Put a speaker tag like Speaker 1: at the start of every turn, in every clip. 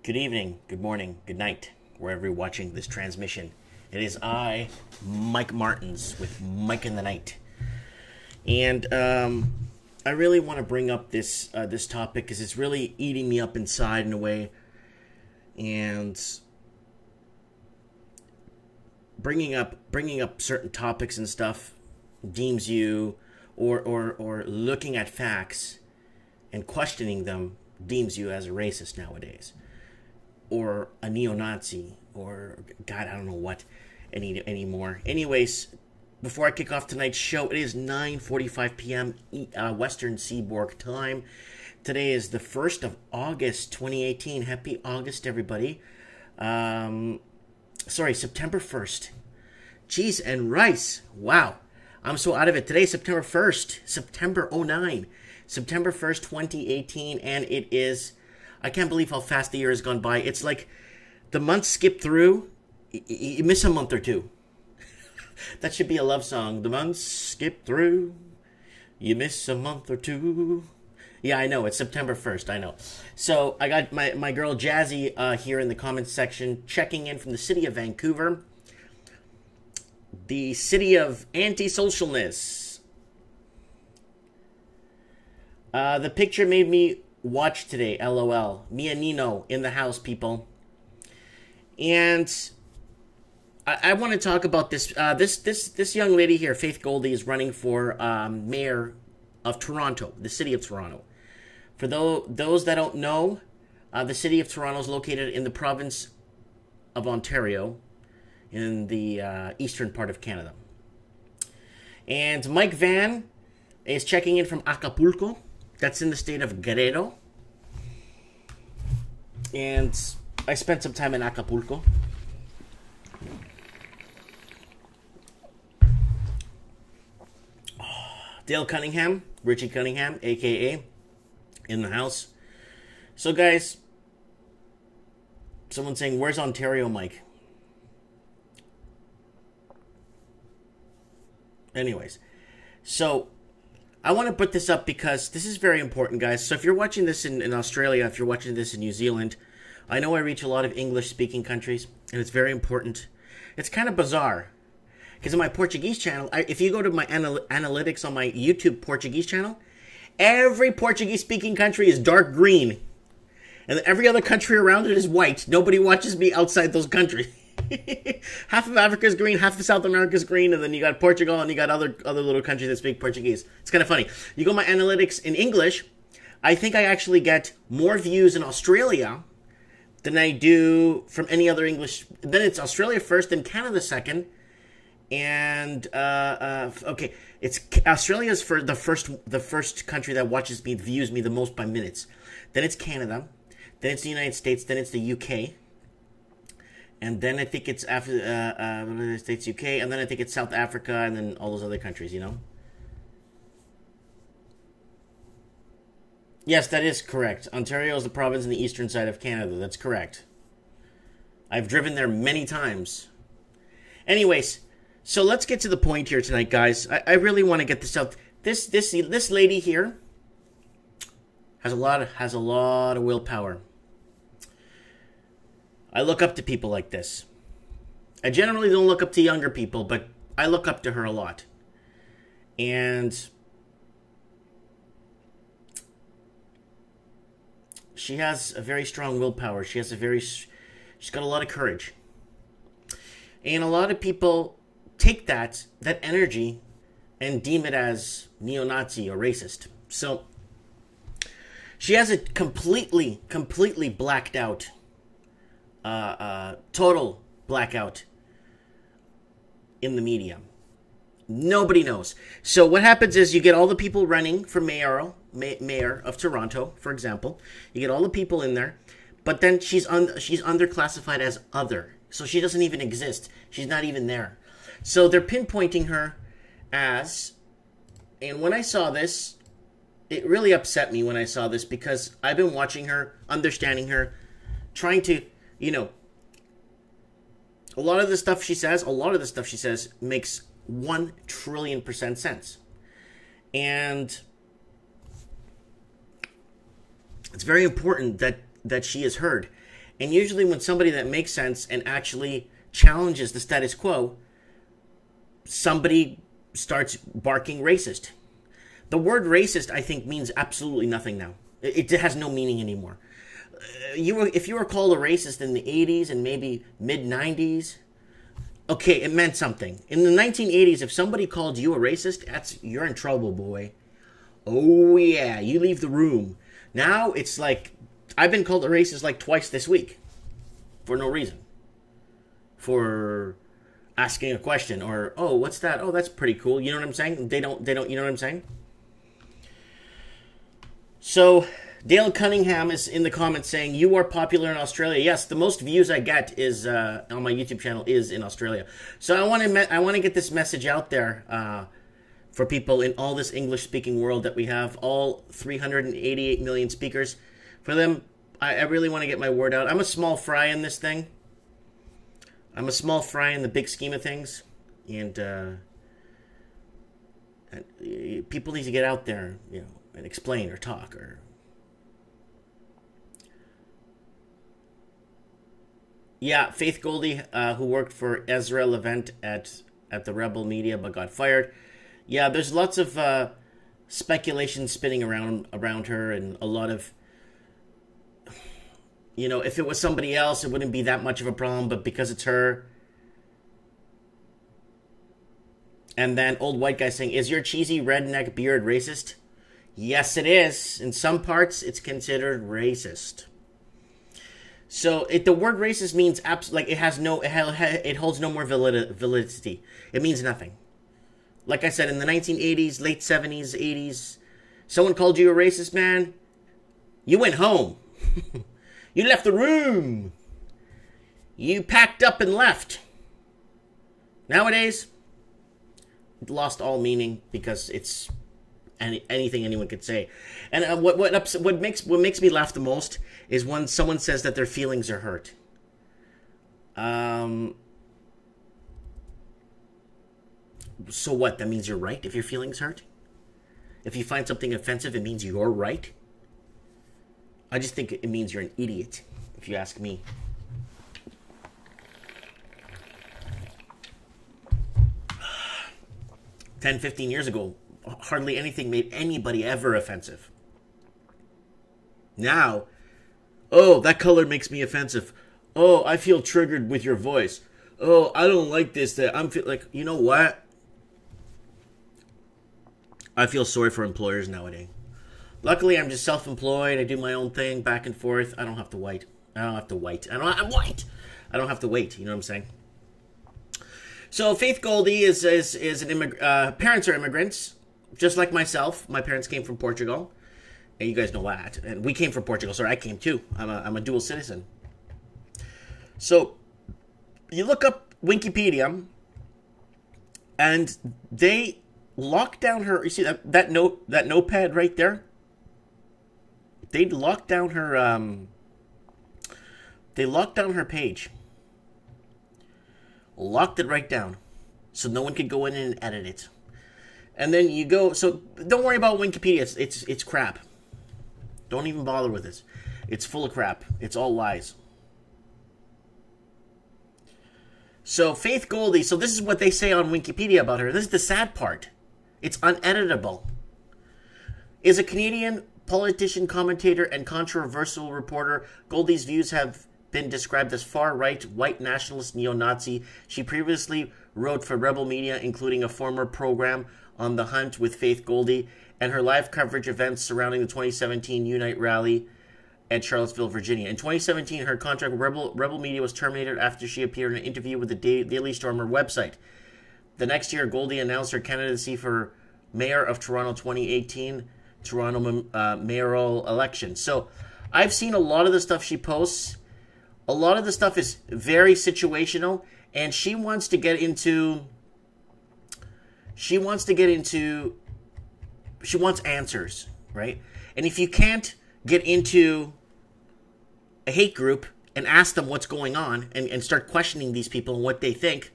Speaker 1: Good evening, good morning, good night, wherever you're watching this transmission. It is I, Mike Martins, with Mike in the Night. And I really want to bring up this this topic because it's really eating me up inside in a way. And bringing up certain topics and stuff deems you, or looking at facts and questioning them deems you as a racist nowadays, or a neo-Nazi, or God, I don't know what anymore. Anyways, before I kick off tonight's show, it is 9:45 p.m. Western Seaboard time. Today is the 1st of August, 2018. Happy August, everybody. Sorry, September 1st. Cheese and rice. Wow. I'm so out of it. Today is September 1st. September 09. September 1st, 2018. And it is... I can't believe how fast the year has gone by. It's like the months skip through. You miss a month or two. That should be a love song. The months skip through. You miss a month or two. Yeah, I know. It's September 1st. I know. So I got my girl Jazzy here in the comments section, checking in from the city of Vancouver. The city of anti-socialness. The picture made me watch today, LOL. Me and Nino in the house, people. And I want to talk about this. This young lady here, Faith Goldie, is running for mayor of Toronto, the city of Toronto. For those that don't know, the city of Toronto is located in the province of Ontario, in the eastern part of Canada. And Mike Van is checking in from Acapulco. That's in the state of Guerrero. And I spent some time in Acapulco. Dale Cunningham, Richie Cunningham, a.k.a. in the house. So, guys, someone's saying, where's Ontario, Mike? Anyways, so I want to put this up because this is very important, guys. So if you're watching this in Australia, if you're watching this in New Zealand, I know I reach a lot of English-speaking countries, and it's very important. It's kind of bizarre, because in my Portuguese channel, if you go to my analytics on my YouTube Portuguese channel, every Portuguese-speaking country is dark green, and every other country around it is white. Nobody watches me outside those countries. Half of Africa is green, half of South America is green, and then you got Portugal, and you got other little countries that speak Portuguese. It's kind of funny. You go to my analytics in English, I think I actually get more views in Australia than I do from any other English. Then it's Australia first, then Canada second, and okay, it's Australia's for the first country that watches me, views me the most by minutes. Then it's Canada, then it's the United States, then it's the UK. And then I think it's after the United States, UK, and then I think it's South Africa, and then all those other countries, you know? Yes, that is correct. Ontario is the province in the eastern side of Canada. That's correct. I've driven there many times. Anyways, so let's get to the point here tonight, guys. I really want to get this out. This lady here has a lot of willpower. I look up to people like this. I generally don't look up to younger people, but I look up to her a lot. And she has a very strong willpower. She's got a lot of courage. And a lot of people take that energy and deem it as neo-Nazi or racist. So she has a completely blacked out total blackout in the media. Nobody knows. So what happens is you get all the people running for mayor of Toronto, for example. You get all the people in there, but then she's underclassified as other. So she doesn't even exist. She's not even there. So they're pinpointing her as, and when I saw this, it really upset me when I saw this because I've been watching her, understanding her, trying to, you know, a lot of the stuff she says makes 1 trillion% sense. And it's very important that she is heard. And usually when somebody that makes sense and actually challenges the status quo, somebody starts barking racist. The word racist, I think, means absolutely nothing now. It has no meaning anymore. If you were called a racist in the 80s and maybe mid-90s, okay, it meant something. In the 1980s, if somebody called you a racist, you're in trouble, boy. Oh, yeah, you leave the room. Now, it's like, I've been called a racist like twice this week. For no reason. For asking a question. Or, oh, what's that? Oh, that's pretty cool. You know what I'm saying? They don't, you know what I'm saying? So, Dale Cunningham is in the comments saying, you are popular in Australia. Yes, the most views I get is on my YouTube channel is in Australia. So I want to get this message out there for people in all this English-speaking world that we have, all 388 million speakers. For them, I really want to get my word out. I'm a small fry in this thing. I'm a small fry in the big scheme of things. And people need to get out there, you know, and explain or talk or... Yeah, Faith Goldie, who worked for Ezra Levent at the Rebel Media but got fired. Yeah, there's lots of speculation spinning around her, and a lot of, you know, if it was somebody else, it wouldn't be that much of a problem, but because it's her. And then old white guy saying, is your cheesy redneck beard racist? Yes, it is. In some parts, it's considered racist. So the word racist means like it holds no more validity. It means nothing. Like I said, in the 1980s, late 70s, 80s, someone called you a racist, man. You went home. You left the room. You packed up and left. Nowadays, it lost all meaning because it's anything anyone could say. And what makes me laugh the most is when someone says that their feelings are hurt. So what? That means you're right if your feelings hurt? If you find something offensive, it means you're right? I just think it means you're an idiot, if you ask me. $10, 15 years ago, hardly anything made anybody ever offensive. Now, oh, that color makes me offensive. Oh, I feel triggered with your voice. Oh, I don't like this. That I'm like, you know what? I feel sorry for employers nowadays. Luckily, I'm just self-employed. I do my own thing, back and forth. I don't have to wait. I'm white. I don't have to wait. You know what I'm saying? So Faith Goldie is an immigrant. Parents are immigrants, just like myself. My parents came from Portugal. And you guys know that. And we came from Portugal. Sorry, I came too. I'm a dual citizen. So you look up Wikipedia, and they locked down her. You see that notepad right there? They locked down her. They locked down her page. Locked it right down, so no one could go in and edit it. And then you go. So don't worry about Wikipedia. It's crap. Don't even bother with this. It's full of crap. It's all lies. So Faith Goldie. So this is what they say on Wikipedia about her. This is the sad part. It's uneditable. Is a Canadian politician, commentator, and controversial reporter. Goldie's views have been described as far-right, white nationalist, neo-Nazi. She previously wrote for Rebel Media, including a former program on the hunt with Faith Goldie, and her live coverage events surrounding the 2017 Unite rally at Charlottesville, Virginia. In 2017, her contract with Rebel Media was terminated after she appeared in an interview with the Daily Stormer website. The next year, Goldie announced her candidacy for mayor of Toronto 2018 Toronto mayoral election. So I've seen a lot of the stuff she posts. A lot of the stuff is very situational, and she wants answers, right? And if you can't get into a hate group and ask them what's going on and start questioning these people and what they think,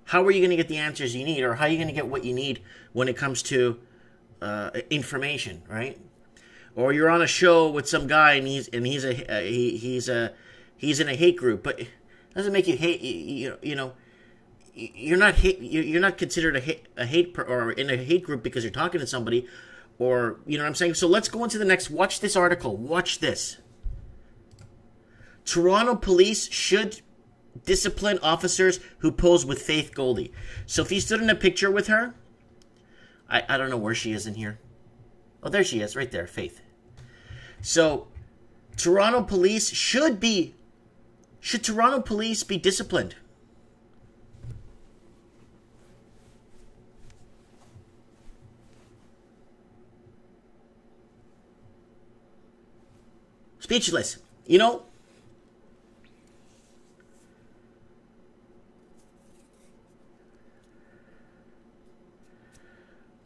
Speaker 1: how are you going to get the answers you need, or how are you going to get what you need when it comes to information, right? Or you're on a show with some guy and he's he's in a hate group, but it doesn't make you hate. You're not considered a hate or in a hate group because you're talking to somebody, or you know what I'm saying. So let's go into the next. Watch this article. Watch this. Toronto police should discipline officers who pose with Faith Goldie. So if he stood in a picture with her, I don't know where she is in here. Oh, there she is, right there, Faith. So Toronto police should Toronto police be disciplined? Speechless. You know,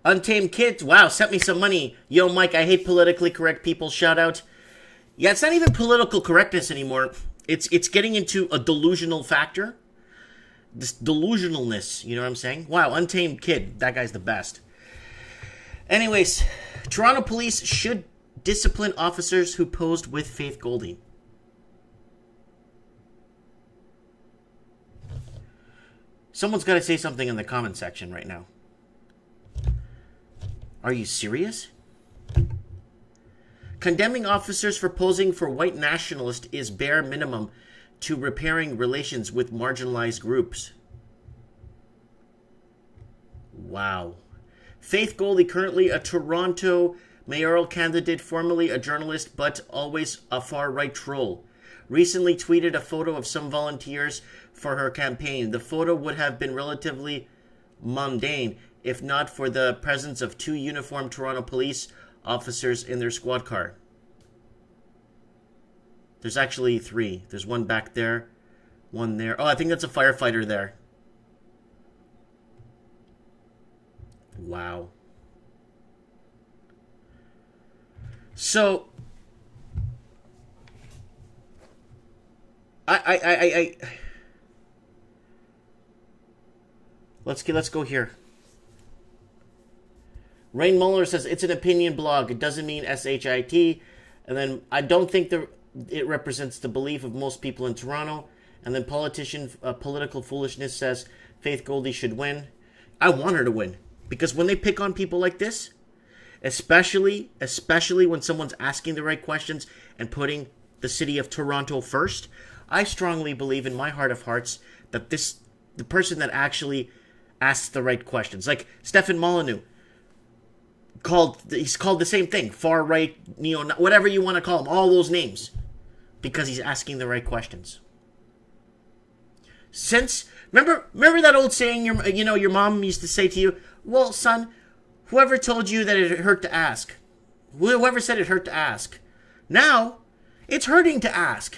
Speaker 1: Untamed Kids, wow, sent me some money. Yo, Mike, I hate politically correct people. Shout out. Yeah, it's not even political correctness anymore. It's getting into a delusional factor. This delusionalness, you know what I'm saying? Wow, Untamed Kid, that guy's the best. Anyways, Toronto police should discipline officers who posed with Faith Goldie. Someone's got to say something in the comment section right now. Are you serious? Condemning officers for posing for white nationalist is bare minimum to repairing relations with marginalized groups. Wow. Faith Goldie, currently a Toronto mayoral candidate, formerly a journalist, but always a far-right troll, recently tweeted a photo of some volunteers for her campaign. The photo would have been relatively mundane if not for the presence of 2 uniformed Toronto police officers in their squad car. There's actually 3. There's one back there, one there. Oh, I think that's a firefighter there. Wow. So, let's go here. Rain Muller says, it's an opinion blog. It doesn't mean S-H-I-T. And then, I don't think it represents the belief of most people in Toronto. And then political foolishness says, Faith Goldie should win. I want her to win. Because when they pick on people like this, especially when someone's asking the right questions and putting the city of Toronto first, I strongly believe in my heart of hearts that the person that actually asks the right questions, like Stefan Molyneux, he's called the same thing, far right, whatever you want to call him, all those names, because he's asking the right questions. Remember that old saying your mom used to say to you, well, son, whoever told you that it hurt to ask? Whoever said it hurt to ask? Now, it's hurting to ask.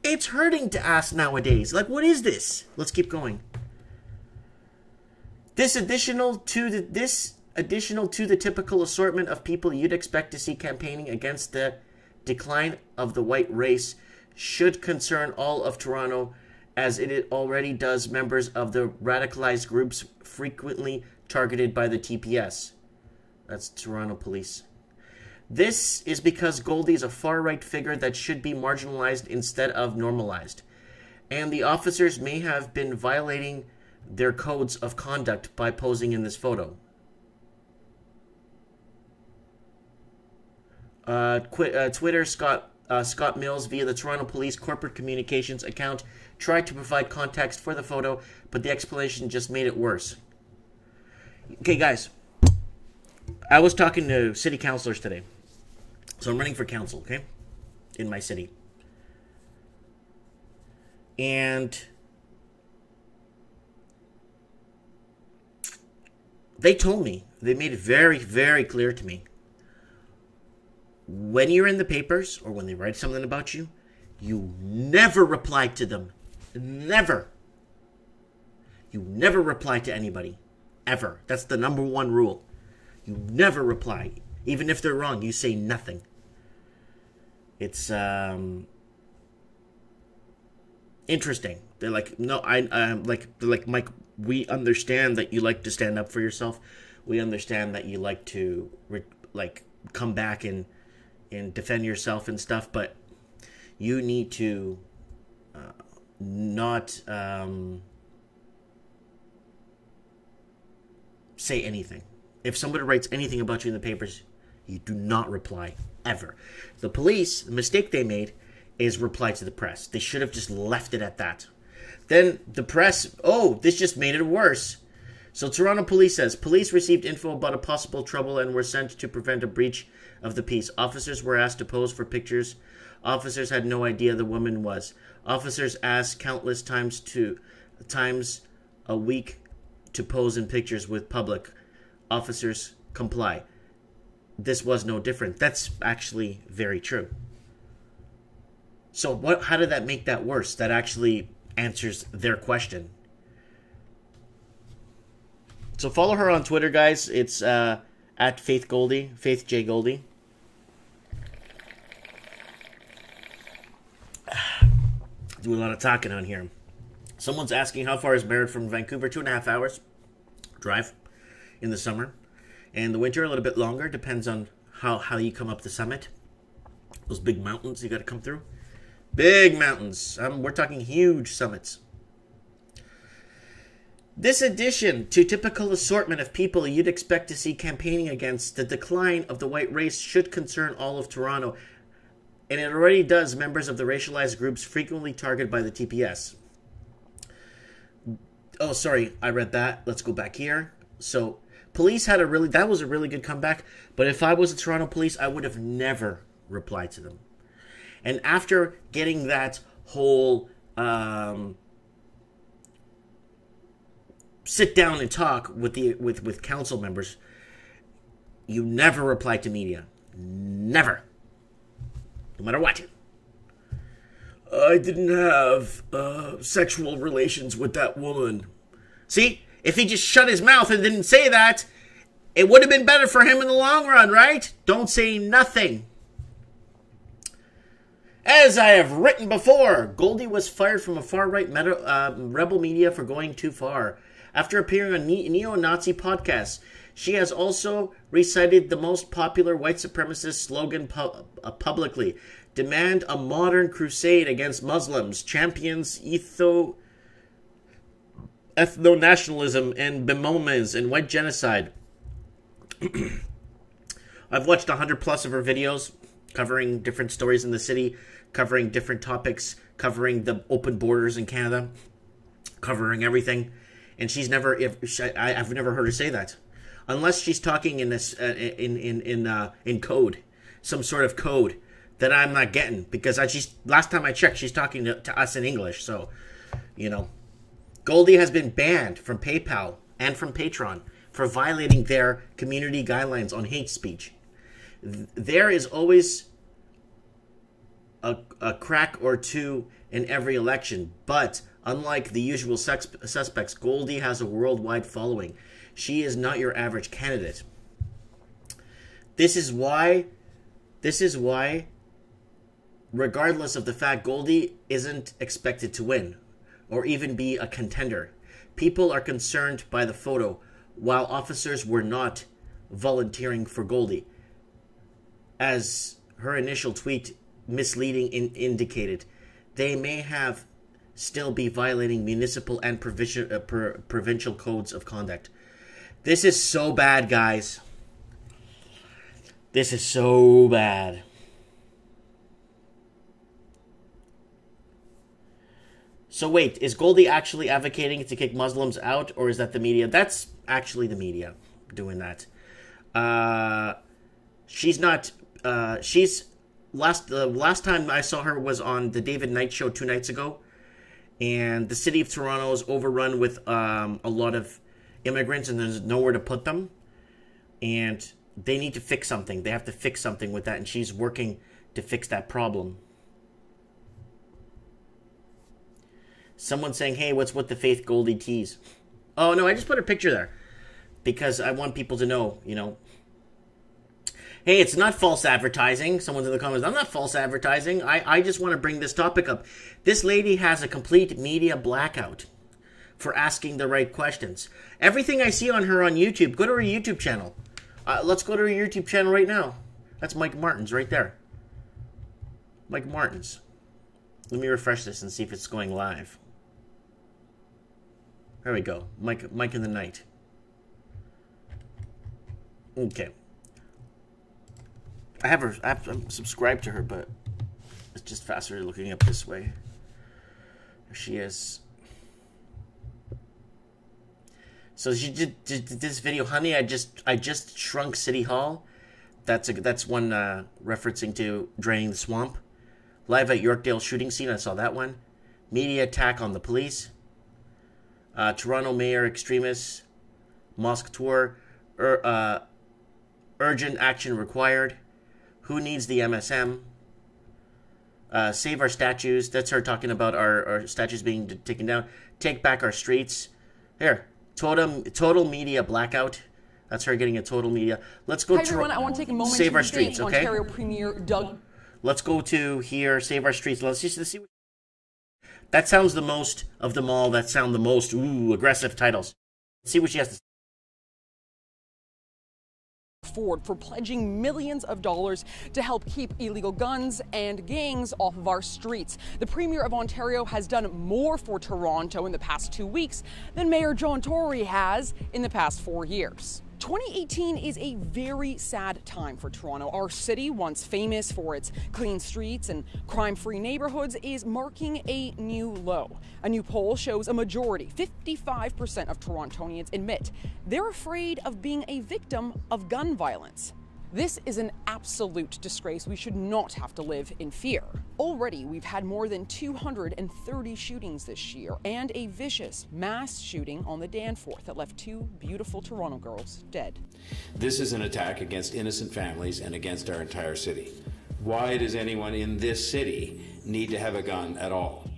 Speaker 1: It's hurting to ask nowadays. Like, what is this? Let's keep going. This additional to the typical assortment of people you'd expect to see campaigning against the decline of the white race should concern all of Toronto, as it already does members of the radicalized groups frequently targeted by the TPS. That's Toronto Police. This is because Goldie is a far-right figure that should be marginalized instead of normalized, and the officers may have been violating their codes of conduct by posing in this photo. Twitter, Scott Mills, via the Toronto Police corporate communications account, tried to provide context for the photo, but the explanation just made it worse. Okay, guys, I was talking to city councilors today. So I'm running for council, okay, in my city. And they told me, they made it very, very clear to me, when you're in the papers or when they write something about you, you never reply to them. Never. You never reply to anybody. Ever. That's the number one rule. You never reply. Even if they're wrong, you say nothing. It's interesting. They're like, no, they're like, Mike, we understand that you like to stand up for yourself. We understand that you like to come back and and defend yourself and stuff, but you need to not say anything. If somebody writes anything about you in the papers, you do not reply, ever. The police, the mistake they made is reply to the press. They should have just left it at that. Then the press, oh, this just made it worse. So Toronto police says, police received info about a possible trouble and were sent to prevent a breach of the peace. Officers were asked to pose for pictures. Officers had no idea the woman was. Officers asked countless times a week to pose in pictures with public. Officers comply. This was no different. That's actually very true. So how did that make that worse? That actually answers their question. So follow her on Twitter, guys. It's at Faith Goldie, Faith J Goldie. Do a lot of talking on here. Someone's asking how far is Merritt from Vancouver? 2.5 hours drive in the summer. And the winter a little bit longer. Depends on how you come up the summit. Those big mountains you got to come through. Big mountains. We're talking huge summits. This addition to typical assortment of people you'd expect to see campaigning against the decline of the white race should concern all of Toronto. And it already does members of the racialized groups frequently targeted by the TPS. Oh, sorry, I read that. Let's go back here. So, police had that was a really good comeback. But if I was the Toronto police, I would have never replied to them. And after getting that whole sit down and talk with council members, you never reply to media. Never. No matter what. I didn't have sexual relations with that woman. See? If he just shut his mouth and didn't say that, it would have been better for him in the long run, right? Don't say nothing. As I have written before, Goldie was fired from a far-right rebel media for going too far. After appearing on neo-Nazi podcasts, she has also recited the most popular white supremacist slogan publicly. Demand a modern crusade against Muslims, champions ethno-nationalism and bemoans and white genocide. I've watched 100 plus of her videos covering different stories in the city, covering different topics, covering the open borders in Canada, covering everything. And I've never heard her say that. Unless she's talking in this in code, some sort of code that I'm not getting, because last time I checked, she's talking to us in English. So, Goldie has been banned from PayPal and from Patreon for violating their community guidelines on hate speech. There is always a crack or two in every election, but unlike the usual suspects, Goldie has a worldwide following. She is not your average candidate. This is why, regardless of the fact Goldie isn't expected to win or even be a contender, people are concerned by the photo, while officers were not volunteering for Goldie. As her initial tweet misleading indicated, they may have still be violating municipal and provincial codes of conduct. This is so bad, guys. This is so bad. So wait, is Goldie actually advocating to kick Muslims out, or is that the media? That's actually the media doing that. She's not. The last time I saw her was on the David Knight show 2 nights ago, and the city of Toronto is overrun with a lot of immigrants, and there's nowhere to put them, and they need to fix something. They have to fix something with that, and she's working to fix that problem. Someone's saying, hey, what's with the Faith Goldie tease? Oh, no, I just put a picture there because I want people to know, Hey, it's not false advertising. Someone's in the comments, I'm not false advertising. I just want to bring this topic up. This lady has a complete media blackout for asking the right questions. Everything I see on her on YouTube, go to her YouTube channel. Let's go to her YouTube channel right now. That's Mike Martins right there. Mike Martins. Let me refresh this and see if it's going live. There we go. Mike in the night. Okay. I'm subscribed to her, but it's just faster looking up this way. There she is. So she did this video, honey. I just shrunk City Hall. That's one referencing to draining the swamp. Live at Yorkdale shooting scene. I saw that one. Media attack on the police. Toronto mayor extremists. Mosque tour. Urgent action required. Who needs the MSM? Save our statues. That's her talking about our statues being taken down. Take back our streets. Here. Total media blackout. That's her getting a total media. Let's go.
Speaker 2: Hi everyone, I want to take a moment
Speaker 1: save
Speaker 2: to
Speaker 1: our streets, okay?
Speaker 2: Ontario Premier Doug.
Speaker 1: Let's go to here. Save our streets. Let's see. That sounds the most of them all. That sound the most aggressive titles. Let's see what she has to say.
Speaker 2: Ford for pledging millions of dollars to help keep illegal guns and gangs off of our streets. The Premier of Ontario has done more for Toronto in the past 2 weeks than Mayor John Tory has in the past 4 years. 2018 is a very sad time for Toronto. Our city, once famous for its clean streets and crime-free neighborhoods, is marking a new low. A new poll shows a majority, 55% of Torontonians admit they're afraid of being a victim of gun violence. This is an absolute disgrace. We should not have to live in fear. Already, we've had more than 230 shootings this year and a vicious mass shooting on the Danforth that left 2 beautiful Toronto girls dead.
Speaker 3: This is an attack against innocent families and against our entire city. Why does anyone in this city need to have a gun at all?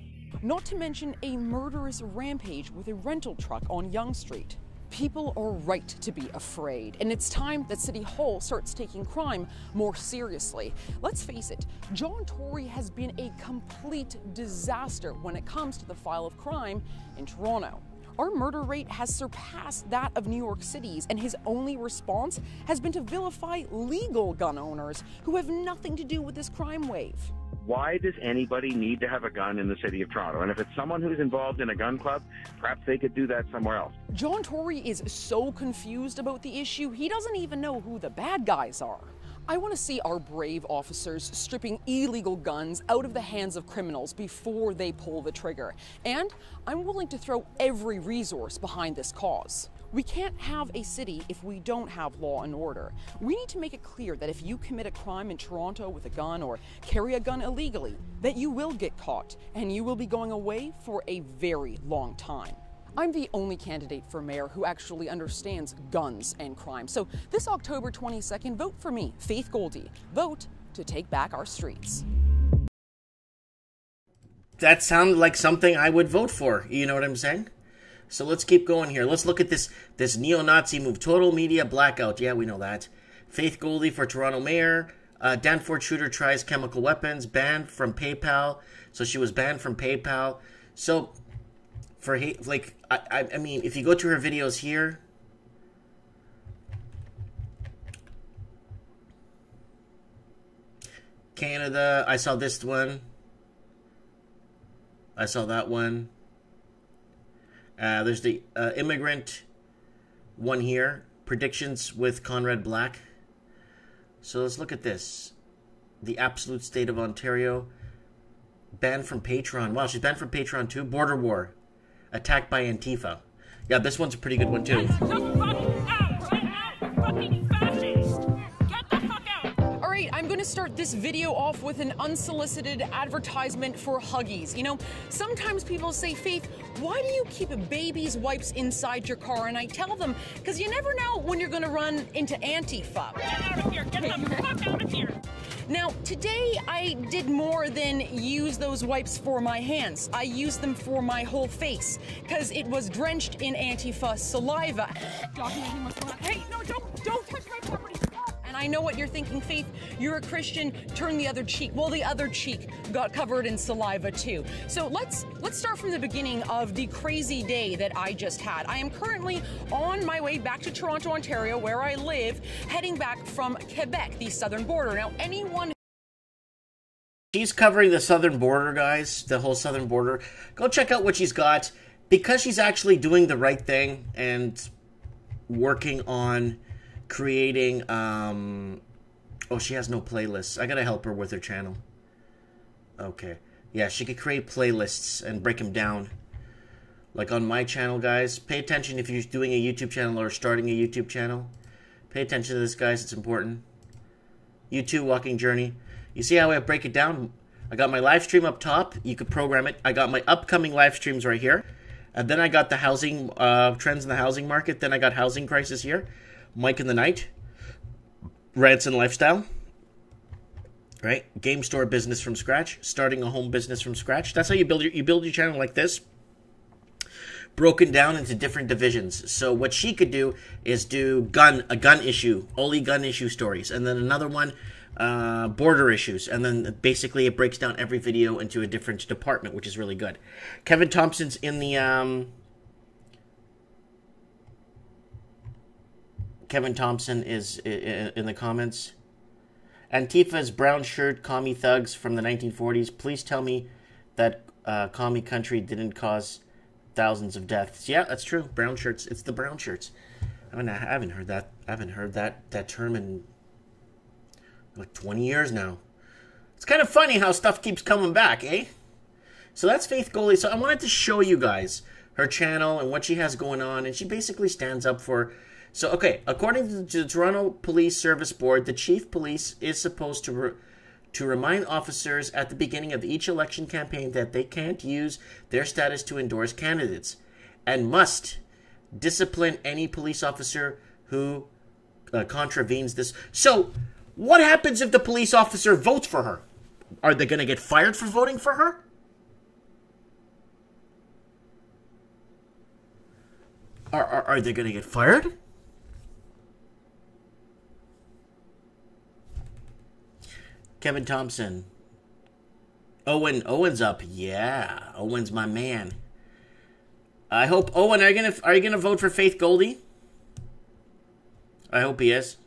Speaker 2: Not to mention a murderous rampage with a rental truck on Yonge Street. People are right to be afraid, and it's time that City Hall starts taking crime more seriously. Let's face it, John Tory has been a complete disaster when it comes to the file of crime in Toronto. Our murder rate has surpassed that of New York City's, and his only response has been to vilify legal gun owners who have nothing to do with this crime wave.
Speaker 4: Why does anybody need to have a gun in the city of Toronto? And if it's someone who's involved in a gun club, perhaps they could do that somewhere else.
Speaker 2: John Tory is so confused about the issue, he doesn't even know who the bad guys are. I want to see our brave officers stripping illegal guns out of the hands of criminals before they pull the trigger. And I'm willing to throw every resource behind this cause. We can't have a city if we don't have law and order. We need to make it clear that if you commit a crime in Toronto with a gun or carry a gun illegally, that you will get caught and you will be going away for a very long time. I'm the only candidate for mayor who actually understands guns and crime. So this October 22nd, vote for me, Faith Goldie. Vote to take back our streets.
Speaker 1: That sounded like something I would vote for. You know what I'm saying? So let's keep going here. Let's look at this neo-Nazi move. Total media blackout. Yeah, we know that. Faith Goldie for Toronto mayor. Danforth shooter tries chemical weapons. Banned from PayPal. So she was banned from PayPal. So for hate, like, I mean, if you go to her videos here, Canada, I saw this one. I saw that one. There's the immigrant one here. Predictions with Conrad Black. So let's look at this. The absolute state of Ontario. Banned from Patreon. Wow, she's banned from Patreon too. Border war. Attacked by Antifa. Yeah, this one's a pretty good one too.
Speaker 2: I'm going to start this video off with an unsolicited advertisement for Huggies. You know, sometimes people say, Faith, why do you keep baby's wipes inside your car? And I tell them, because you never know when you're going to run into Antifa.
Speaker 5: Get out of here. Get the fuck out of here.
Speaker 2: Now, today I did more than use those wipes for my hands. I used them for my whole face, because it was drenched in Antifa saliva.
Speaker 5: Hey, no, don't touch my property.
Speaker 2: And I know what you're thinking, Faith. You're a Christian, turn the other cheek. Well, the other cheek got covered in saliva too. So let's start from the beginning of the crazy day that I just had. I am currently on my way back to Toronto, Ontario, where I live, heading back from Quebec, the southern border. Now, anyone...
Speaker 1: She's covering the southern border, guys, the whole southern border. Go check out what she's got, because she's actually doing the right thing and working on creating, oh, she has no playlists. I gotta help her with her channel. Okay. Yeah, she could create playlists and break them down. Like on my channel, guys. Pay attention if you're doing a YouTube channel or starting a YouTube channel. Pay attention to this, guys. It's important. YouTube walking journey. You see how I break it down? I got my live stream up top. You could program it. I got my upcoming live streams right here. And then I got the housing trends in the housing market. Then I got housing crisis here. Mike in the night. Rants and lifestyle. Right? Game store business from scratch. Starting a home business from scratch. That's how you build your channel like this. Broken down into different divisions. So what she could do is do a gun issue. Only gun issue stories. And then another one, border issues, and then basically it breaks down every video into a different department, which is really good. Kevin Thompson's in the Kevin Thompson is in the comments. Antifa's brown shirt commie thugs from the 1940s. Please tell me that commie country didn't cause thousands of deaths. Yeah, that's true. Brown shirts. It's the brown shirts. I haven't heard that. I haven't heard that term in like 20 years now. It's kind of funny how stuff keeps coming back, eh? So that's Faith Goldie. So I wanted to show you guys her channel and what she has going on. And she basically stands up for... So, okay, according to the Toronto Police Service Board, the chief police is supposed to remind officers at the beginning of each election campaign that they can't use their status to endorse candidates and must discipline any police officer who contravenes this. So... what happens if the police officer votes for her? Are they going to get fired for voting for her? Are they going to get fired? Kevin Thompson. Owen's up. Yeah, Owen's my man. I hope Owen, are you gonna vote for Faith Goldie? I hope he is.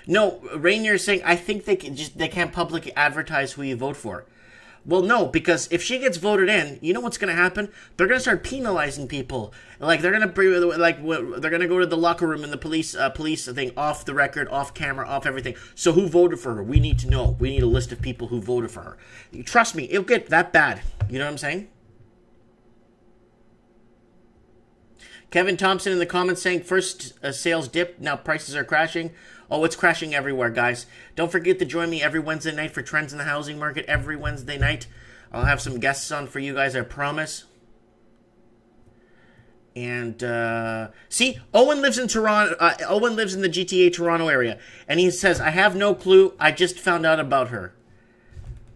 Speaker 1: No, Rainier's saying, I think they can't publicly advertise who you vote for. Well, no, because if she gets voted in, you know what's going to happen? They're going to start penalizing people. Like they're going to go to the locker room and the police thing off the record, off camera, off everything. So who voted for her? We need to know. We need a list of people who voted for her. Trust me, it'll get that bad. You know what I'm saying? Kevin Thompson in the comments saying, first sales dip, now prices are crashing. Oh, it's crashing everywhere, guys. Don't forget to join me every Wednesday night for Trends in the Housing Market. Every Wednesday night. I'll have some guests on for you guys, I promise. And, see, Owen lives in Toronto. Owen lives in the GTA Toronto area. And he says, I have no clue. I just found out about her.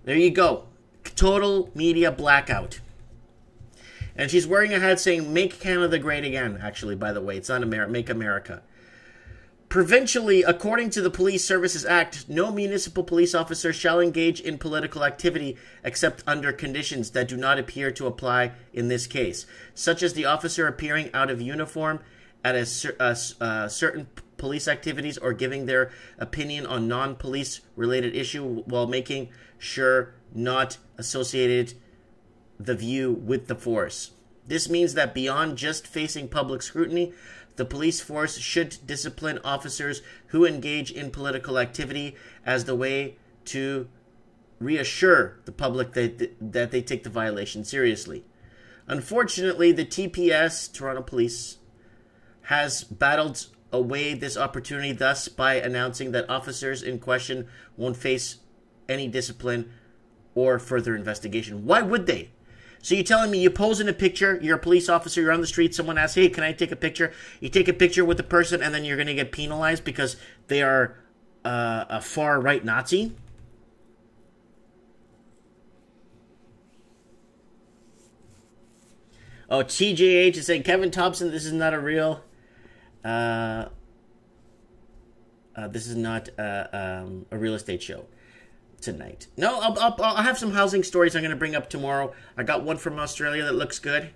Speaker 1: There you go. Total media blackout. And she's wearing a hat saying, Make Canada Great Again, actually, by the way. It's not Make America. Provincially, according to the Police Services Act, no municipal police officer shall engage in political activity except under conditions that do not appear to apply in this case, such as the officer appearing out of uniform at certain police activities or giving their opinion on non-police related issue while making sure not associated the view with the force. This means that beyond just facing public scrutiny, the police force should discipline officers who engage in political activity as the way to reassure the public that they take the violation seriously. Unfortunately, the TPS, Toronto Police, has battled away this opportunity thus by announcing that officers in question won't face any discipline or further investigation. Why would they? So you're telling me you pose in a picture, you're a police officer, you're on the street, someone asks, hey, can I take a picture? You take a picture with the person and then you're going to get penalized because they are a far-right Nazi? Oh, TJH is saying, Kevin Thompson, this is not a real... this is not a real estate show tonight. No, I'll have some housing stories I'm going to bring up tomorrow. I got one from Australia that looks good.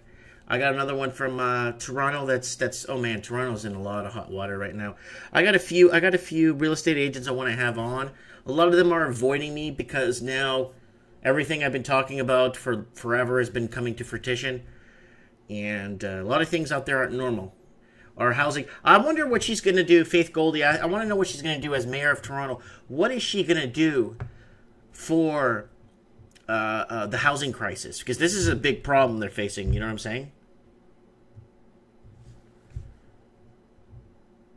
Speaker 1: I got another one from Toronto that's oh man, Toronto's in a lot of hot water right now. I got a few real estate agents I want to have on. A lot of them are avoiding me because now everything I've been talking about for forever has been coming to fruition. And a lot of things out there aren't normal. Our housing. I wonder what she's going to do, Faith Goldie. I want to know what she's going to do as mayor of Toronto. What is she going to do for the housing crisis? Because this is a big problem they're facing. You know what I'm saying?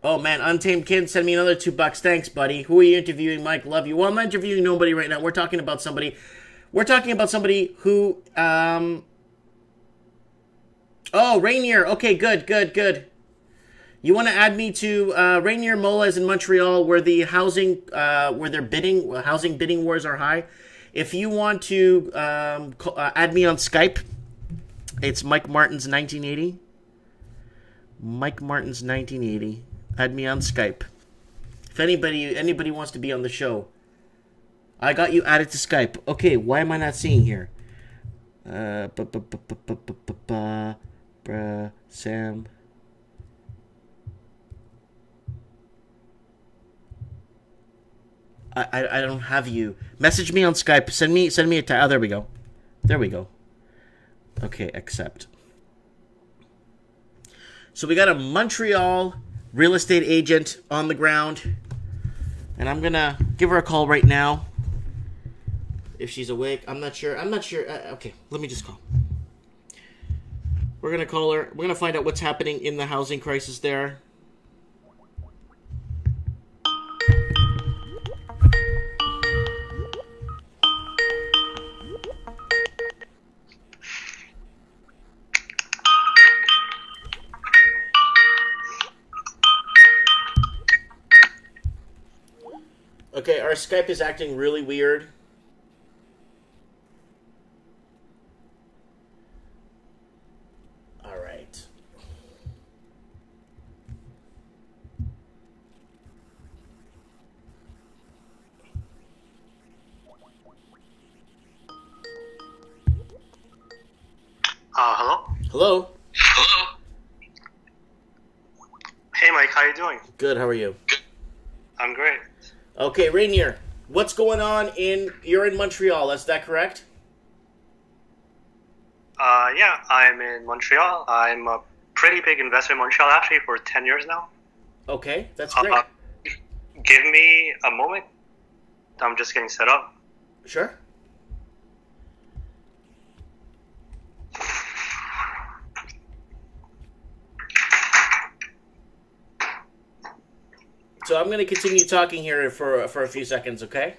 Speaker 1: Oh, man. Untamed Kid, send me another $2. Thanks, buddy. Who are you interviewing, Mike? Love you. Well, I'm not interviewing nobody right now. We're talking about somebody who... Oh, Rainier. Okay, good. You want to add me to Rainier Mola is in Montreal, where the housing bidding wars are high. If you want to add me on Skype, it's Mike Martins 1980. Mike Martins 1980. Add me on Skype. If anybody wants to be on the show, I got you added to Skype. Okay, why am I not seeing here? Sam. I don't have you. Message me on Skype. Send me a oh, there we go. Okay, accept. So we got a Montreal real estate agent on the ground, and I'm gonna give her a call right now. If she's awake, I'm not sure. Okay, let me just call. We're gonna call her. We're gonna find out what's happening in the housing crisis there. Okay, our Skype is acting really weird. All right.
Speaker 6: Hello?
Speaker 1: Hello?
Speaker 6: Hello? Hey, Mike, how you doing?
Speaker 1: Good, how are you?
Speaker 6: Good. I'm great.
Speaker 1: Okay, Rainier, what's going on you're in Montreal, is that correct?
Speaker 6: Yeah, I'm in Montreal. I'm a pretty big investor in Montreal, actually, for 10 years now.
Speaker 1: Okay, that's great.
Speaker 6: Give me a moment. I'm just getting set up.
Speaker 1: Sure. So I'm going to continue talking here for a few seconds, okay?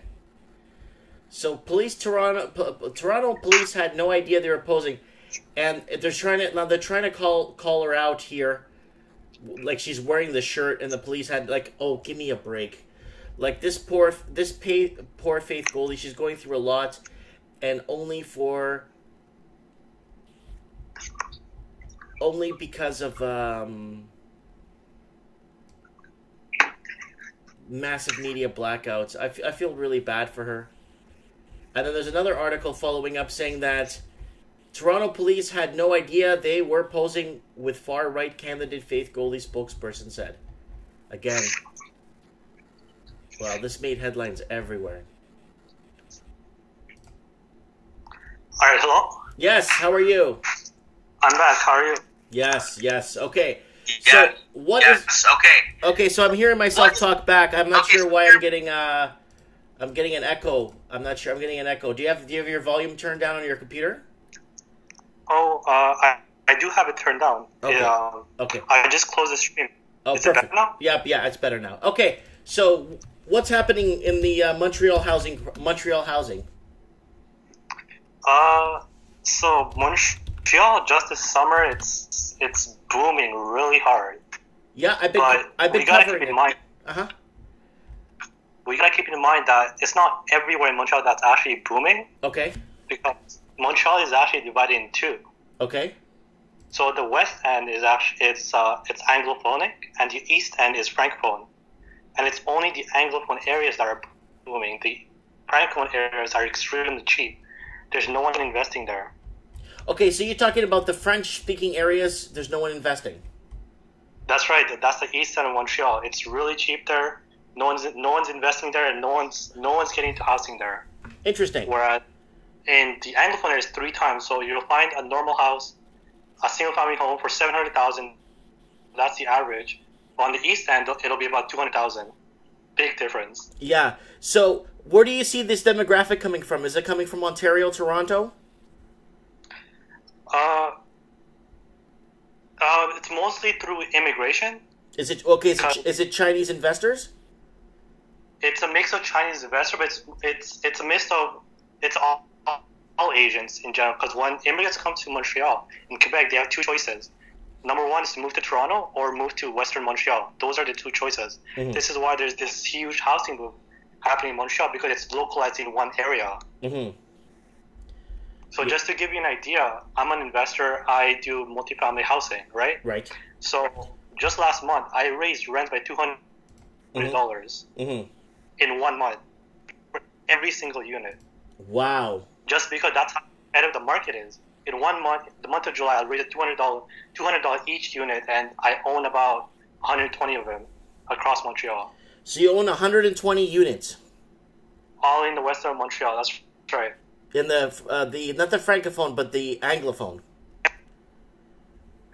Speaker 1: So Toronto police had no idea they were posing, and they're trying to call her out here, like she's wearing the shirt, and the police had like, oh, give me a break, like this poor Faith Goldie, she's going through a lot, and only because of massive media blackouts. I feel really bad for her. And then there's another article following up saying that Toronto police had no idea they were posing with far-right candidate Faith Goldie, spokesperson said. Again. Wow, this made headlines everywhere.
Speaker 6: Alright, hello?
Speaker 1: Yes, how are you?
Speaker 6: I'm back, how are you?
Speaker 1: Yes, okay.
Speaker 6: Yeah,
Speaker 1: So Okay, so I'm hearing myself talk back. I'm not sure why I'm getting an echo. I'm not sure. I'm getting an echo. Do you have your volume turned down on your computer?
Speaker 6: Oh, I do have it turned down.
Speaker 1: Okay.
Speaker 6: Okay. I just closed the stream.
Speaker 1: Oh,
Speaker 6: Is
Speaker 1: perfect.
Speaker 6: it better now?
Speaker 1: Yeah, it's better now. Okay, so what's happening in the Montreal housing?
Speaker 6: So Montreal just this summer, it's booming really hard.
Speaker 1: Yeah, I've been
Speaker 6: we gotta
Speaker 1: covering
Speaker 6: keep in
Speaker 1: it.
Speaker 6: mind.
Speaker 1: Uh-huh.
Speaker 6: We gotta keep in mind that it's not everywhere in Montreal that's actually booming.
Speaker 1: Okay.
Speaker 6: Because Montreal is actually divided in two.
Speaker 1: Okay.
Speaker 6: So the West End is actually it's Anglophonic, and the East End is Francophone, and it's only the Anglophone areas that are booming. The Francophone areas are extremely cheap. There's no one investing there.
Speaker 1: Okay, so you're talking about the French-speaking areas. There's no one investing.
Speaker 6: That's right. That's the East End of Montreal. It's really cheap there. No one's investing there, and no one's getting into housing there.
Speaker 1: Interesting.
Speaker 6: Whereas in the Anglophone area, it's 3 times. So you'll find a normal house, a single-family home for $700,000. That's the average. On the East End, it'll be about $200,000. Big difference.
Speaker 1: Yeah. So where do you see this demographic coming from? Is it coming from Ontario, Toronto?
Speaker 6: It's mostly through immigration.
Speaker 1: Is it okay? Is it Chinese investors?
Speaker 6: It's a mix of Chinese investors, but it's a mix of all Asians in general. Because when immigrants come to Montreal in Quebec, they have 2 choices. Number 1 is to move to Toronto or move to Western Montreal. Those are the 2 choices. Mm-hmm. This is why there's this huge housing boom happening in Montreal, because it's localized in one area. Mm-hmm. So just to give you an idea, I'm an investor. I do multifamily housing, right?
Speaker 1: Right.
Speaker 6: So just last month, I raised rent by $200 mm-hmm. in 1 month for every single unit.
Speaker 1: Wow.
Speaker 6: Just because that's how competitive the market is. In 1 month, the month of July, I raised $200 each unit, and I own about 120 of them across Montreal.
Speaker 1: So you own 120 units?
Speaker 6: All in the western Montreal, that's right.
Speaker 1: In the not the Francophone, but the Anglophone.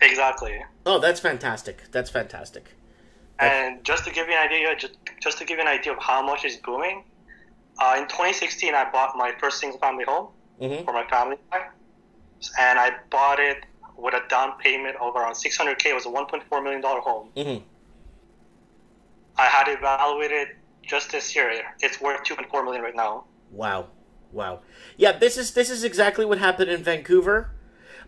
Speaker 6: Exactly.
Speaker 1: Oh, that's fantastic. That's fantastic.
Speaker 6: And just to give you an idea, just to give you an idea of how much is booming, in 2016, I bought my first single-family home mm-hmm. for my family, and I bought it with a down payment of around $600K. It was a $1.4 million home. Mm-hmm. I had it evaluated just this year. It's worth $2.4 million right now.
Speaker 1: Wow. Wow. Yeah, this is exactly what happened in Vancouver.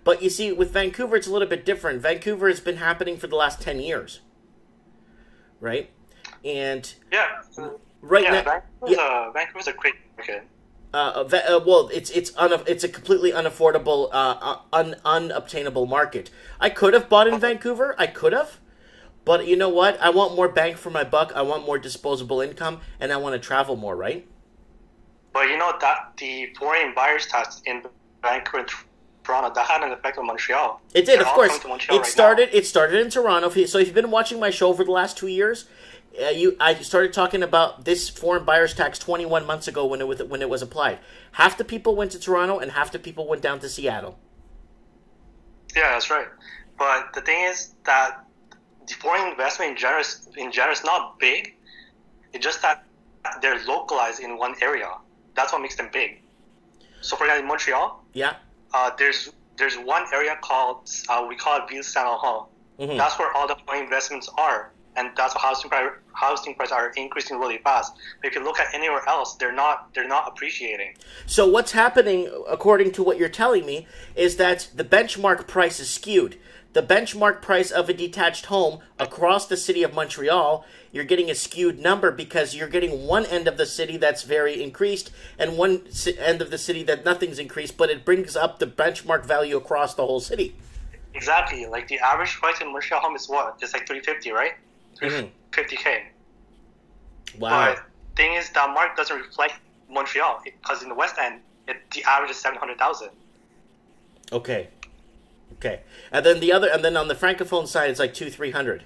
Speaker 1: But you see, with Vancouver, it's a little bit different. Vancouver has been happening for the last 10 years. Right? And...
Speaker 6: Yeah.
Speaker 1: Now...
Speaker 6: Vancouver's a great market.
Speaker 1: Well, it's a completely unaffordable, unobtainable market. I could have bought in Vancouver. I could have. But you know what? I want more bang for my buck. I want more disposable income. And I want to travel more, right?
Speaker 6: But you know that the foreign buyers tax in Vancouver and Toronto, that had an effect on Montreal.
Speaker 1: It did, of course. It started in Toronto. So if you've been watching my show for the last 2 years, I started talking about this foreign buyers tax 21 months ago when it was applied. Half the people went to Toronto and half the people went down to Seattle.
Speaker 6: Yeah, that's right. But the thing is that the foreign investment in general is not big. It's just that they're localized in one area. That's what makes them big. So for example, in Montreal, yeah, there's one area called we call it Ville Saint-Laurent. Mm-hmm. That's where all the foreign investments are, and that's why housing prices are increasing really fast. But if you look at anywhere else, they're not appreciating.
Speaker 1: So what's happening, according to what you're telling me, is that the benchmark price is skewed. The benchmark price of a detached home across the city of Montreal, you're getting a skewed number because you're getting one end of the city that's very increased and one end of the city that nothing's increased, but it brings up the benchmark value across the whole city.
Speaker 6: Exactly. Like the average price in Montreal home is what? It's like $350, right? $350K.
Speaker 1: Wow.
Speaker 6: But thing is, that mark doesn't reflect Montreal because in the West End, the average is $700,000.
Speaker 1: Okay. Okay, and then on the Francophone side, it's like $200-300.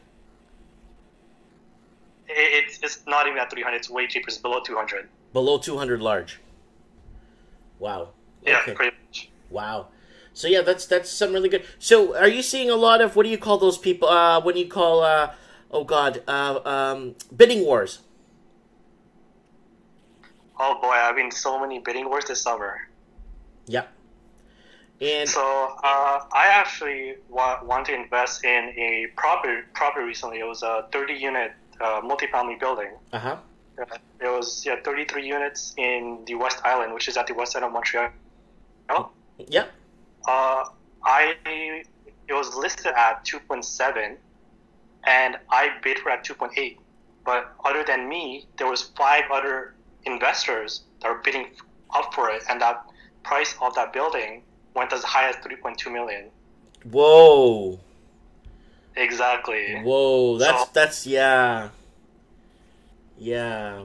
Speaker 6: It's not even at 300. It's way cheaper. It's below 200.
Speaker 1: Below 200 large. Wow.
Speaker 6: Yeah,
Speaker 1: okay.
Speaker 6: pretty much.
Speaker 1: Wow. So yeah, that's something really good. So are you seeing a lot of, what do you call those people? What do you call? Bidding wars.
Speaker 6: Oh boy, I've been so many bidding wars this summer.
Speaker 1: Yeah. And
Speaker 6: so I actually want to invest in a property recently. It was a 30-unit multifamily building. Uh-huh. It was 33 units in the West Island, which is at the west side of Montreal.
Speaker 1: Yeah.
Speaker 6: It was listed at 2.7, and I bid for it at 2.8. But other than me, there was 5 other investors that were bidding up for it, and that price of that building went as high as $3.2 million.
Speaker 1: Whoa.
Speaker 6: Exactly.
Speaker 1: Whoa. That's yeah. Yeah.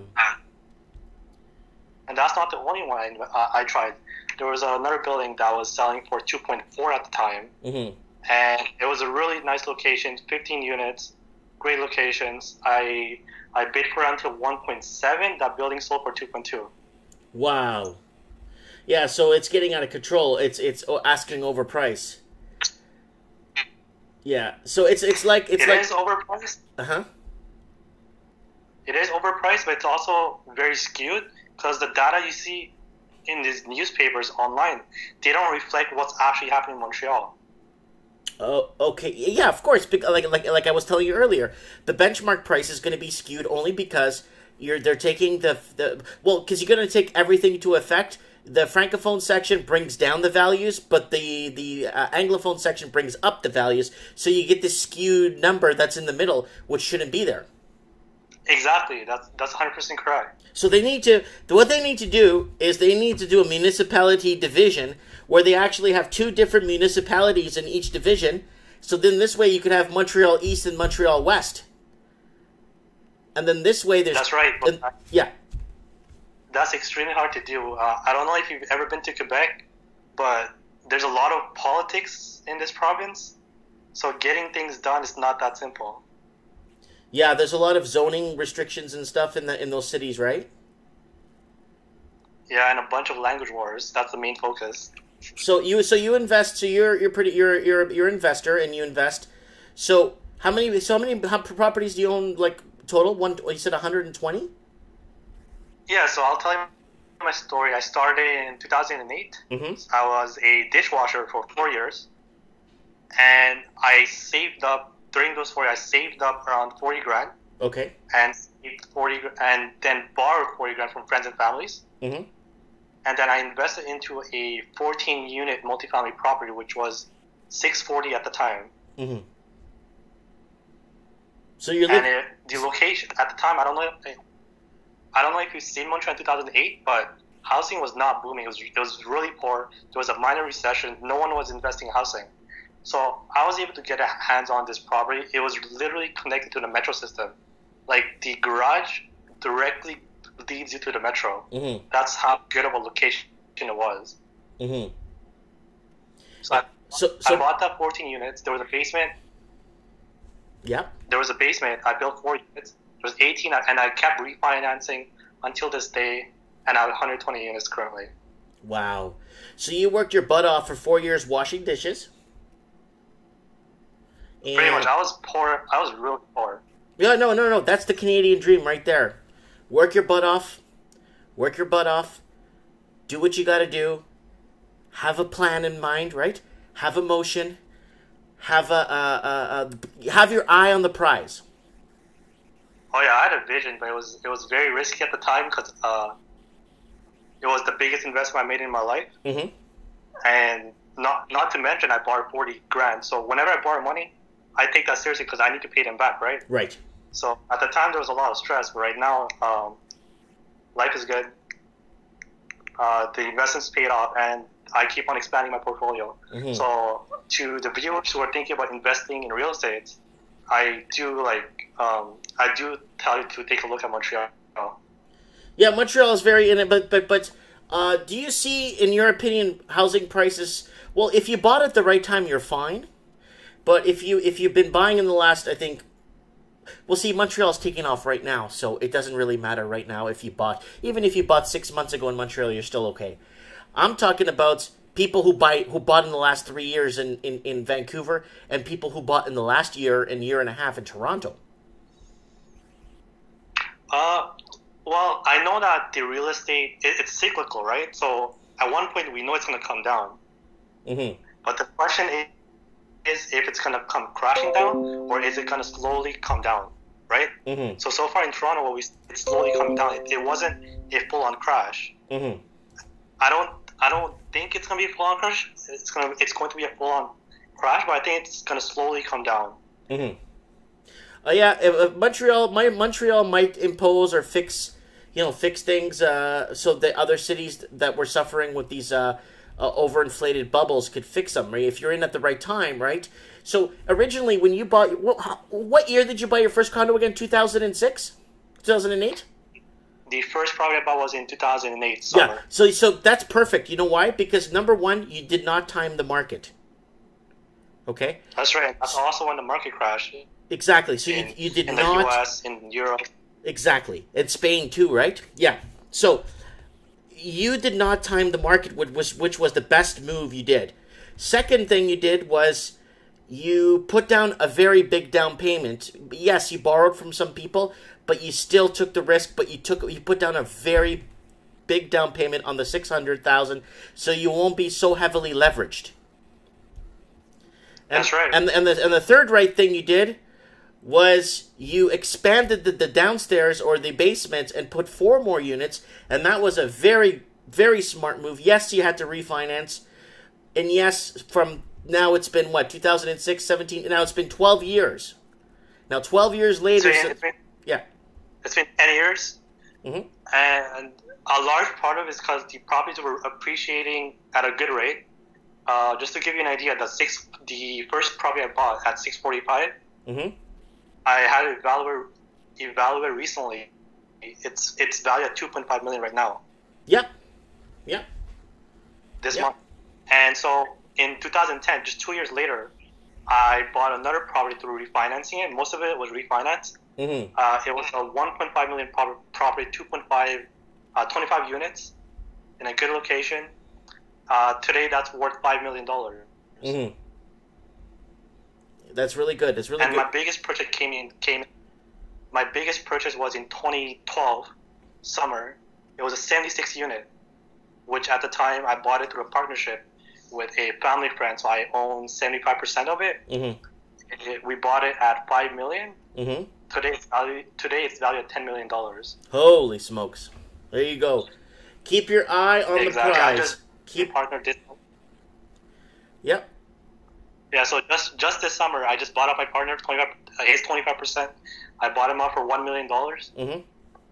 Speaker 6: And that's not the only one I tried. There was another building that was selling for 2.4 at the time.
Speaker 1: Mm-hmm.
Speaker 6: And it was a really nice location, 15 units, great locations. I bid for around to 1.7. That building sold for 2.2.
Speaker 1: Wow. Yeah, so it's getting out of control. It's asking over price. Yeah. So it's like
Speaker 6: It is overpriced.
Speaker 1: Uh-huh.
Speaker 6: It is overpriced, but it's also very skewed because the data you see in these newspapers online, they don't reflect what's actually happening in Montreal.
Speaker 1: Oh, okay. Yeah, of course. Like I was telling you earlier, the benchmark price is going to be skewed only because they're taking because you're going to take everything into effect. The francophone section brings down the values, but the anglophone section brings up the values, so you get this skewed number that's in the middle, which shouldn't be there.
Speaker 6: Exactly. That's 100% correct.
Speaker 1: So what they need to do is they need to do a municipality division where they actually have two different municipalities in each division. So then this way you could have Montreal East and Montreal West. And then this way there's...
Speaker 6: That's right.
Speaker 1: Yeah.
Speaker 6: That's extremely hard to do. I don't know if you've ever been to Quebec, but there's a lot of politics in this province. So getting things done is not that simple.
Speaker 1: Yeah, there's a lot of zoning restrictions and stuff in those cities, right?
Speaker 6: Yeah, and a bunch of language wars. That's the main focus.
Speaker 1: So you invest. So you're an investor and you invest. So how many properties do you own? Like total one? You said 120.
Speaker 6: Yeah, so I'll tell you my story. I started in 2008.
Speaker 1: Mm-hmm.
Speaker 6: I was a dishwasher for 4 years, and I saved up. During those 4 years, I saved up around 40 grand.
Speaker 1: Okay.
Speaker 6: And then borrowed 40 grand from friends and families.
Speaker 1: Mm-hmm.
Speaker 6: And then I invested into a 14-unit multifamily property, which was $640 at the time.
Speaker 1: Mm-hmm. So you're
Speaker 6: the location at the time, I don't know if you've seen Montreal in 2008, but housing was not booming. It was really poor. There was a minor recession. No one was investing in housing. So I was able to get a hands on this property. It was literally connected to the metro system. Like the garage directly leads you to the metro.
Speaker 1: Mm-hmm.
Speaker 6: That's how good of a location it was.
Speaker 1: Mm-hmm.
Speaker 6: So I bought that 14 units. There was a basement.
Speaker 1: Yeah.
Speaker 6: There was a basement. I built 4 units. There was 18, and I kept refinancing until this day, and I have 120 units currently.
Speaker 1: Wow. So you worked your butt off for 4 years washing dishes.
Speaker 6: Pretty much. I was poor. I was really poor.
Speaker 1: Yeah, no. That's the Canadian dream right there. Work your butt off. Do what you got to do. Have a plan in mind, right? Have a motion. Have have your eye on the prize.
Speaker 6: Oh yeah, I had a vision, but it was very risky at the time because it was the biggest investment I made in my life.
Speaker 1: Mm-hmm.
Speaker 6: And not to mention, I borrowed 40 grand. So whenever I borrow money, I take that seriously because I need to pay them back, right?
Speaker 1: Right.
Speaker 6: So at the time, there was a lot of stress, but right now, life is good. The investments paid off, and I keep on expanding my portfolio.
Speaker 1: Mm-hmm.
Speaker 6: So to the viewers who are thinking about investing in real estate, I do tell you to take a look at Montreal.
Speaker 1: Yeah, Montreal is very in it, but do you see, in your opinion, housing prices? Well, if you bought at the right time, you're fine. But if you've been buying in the last, I think, well, see, Montreal's taking off right now, so it doesn't really matter right now if you bought. Even if you bought 6 months ago in Montreal, you're still okay. I'm talking about people who bought in the last 3 years in Vancouver, and people who bought in the last year and year and a half in Toronto.
Speaker 6: Well, I know that the real estate, it's cyclical, right? So at one point, we know it's going to come down.
Speaker 1: Mm-hmm.
Speaker 6: But the question is if it's going to come crashing down, or is it going to slowly come down, right?
Speaker 1: Mm-hmm.
Speaker 6: So far in Toronto, it's slowly coming down. It wasn't a full-on crash.
Speaker 1: Mm-hmm.
Speaker 6: I don't think it's going to be a full-on crash. It's going to be a full-on crash, but I think it's going to slowly come down.
Speaker 1: Mm-hmm. Montreal might impose or fix things so the other cities that were suffering with these overinflated bubbles could fix them, right? If you're in at the right time, right? So originally, when you bought, what year did you buy your first condo again? 2006, 2008.
Speaker 6: The first property I bought was in 2008 summer.
Speaker 1: Yeah, so that's perfect. You know why? Because number one, you did not time the market. Okay.
Speaker 6: That's right. That's also when the market crashed.
Speaker 1: Exactly. So you did
Speaker 6: in
Speaker 1: not.
Speaker 6: In the U.S., in Europe.
Speaker 1: Exactly. And Spain too, right? Yeah. So you did not time the market, which was the best move you did. Second thing you did was you put down a very big down payment. Yes, you borrowed from some people, but you still took the risk. But you put down a very big down payment on the $600,000, so you won't be so heavily leveraged.
Speaker 6: That's right.
Speaker 1: And the third right thing you did was you expanded the downstairs or the basement and put 4 more units, and that was a very, very smart move. Yes, you had to refinance, and yes, from now it's been, 2006, 17, now it's been 12 years. Now, 12 years later...
Speaker 6: It's been 10 years, and a large part of it is because the properties were appreciating at a good rate. Just to give you an idea, the first property I bought at 645, I had it evaluated recently. It's valued at $2.5 million right now.
Speaker 1: Yeah.
Speaker 6: This month, and so in 2010, just 2 years later, I bought another property through refinancing it. Most of it was refinanced. It was a $1.5 million property, 25 units in a good location. Today, that's worth $5 million.
Speaker 1: That's really good. That's really good.
Speaker 6: And my biggest purchase My biggest purchase was in 2012 summer. It was a 76 unit, which at the time I bought it through a partnership with a family friend, so I own 75% of it. We bought it at $5 million. Today it's valued at $10 million.
Speaker 1: Holy smokes! There you go. Keep your eye on the prize.
Speaker 6: Keep partner did.
Speaker 1: Yep.
Speaker 6: Yeah, so just this summer, I just bought up my partner, his 25%. I bought him up for $1 million. And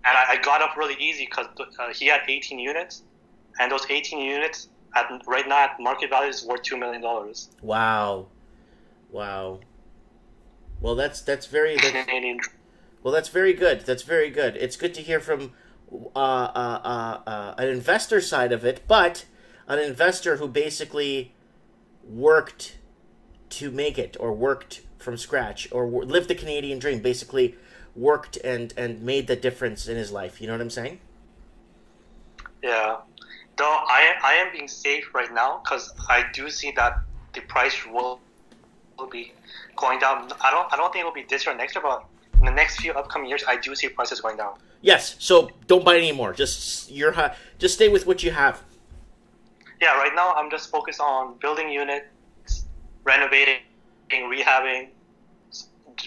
Speaker 6: I got up really easy because he had 18 units. And those 18 units, right now at market value, is worth $2 million.
Speaker 1: Wow. Well, that's very good. That's very good. It's good to hear from an investor side of it, but an investor who basically worked to make it, or worked from scratch, or lived the Canadian dream, basically worked and made the difference in his life. You know what I'm saying?
Speaker 6: Yeah. Though I am being safe right now because I do see that the price will be going down. I don't think it will be this year or next year, but in the next few upcoming years, I do see prices going down. Yes.
Speaker 1: So don't buy anymore. Just stay with what you have.
Speaker 6: Yeah. Right now, I'm just focused on building units, renovating, rehabbing.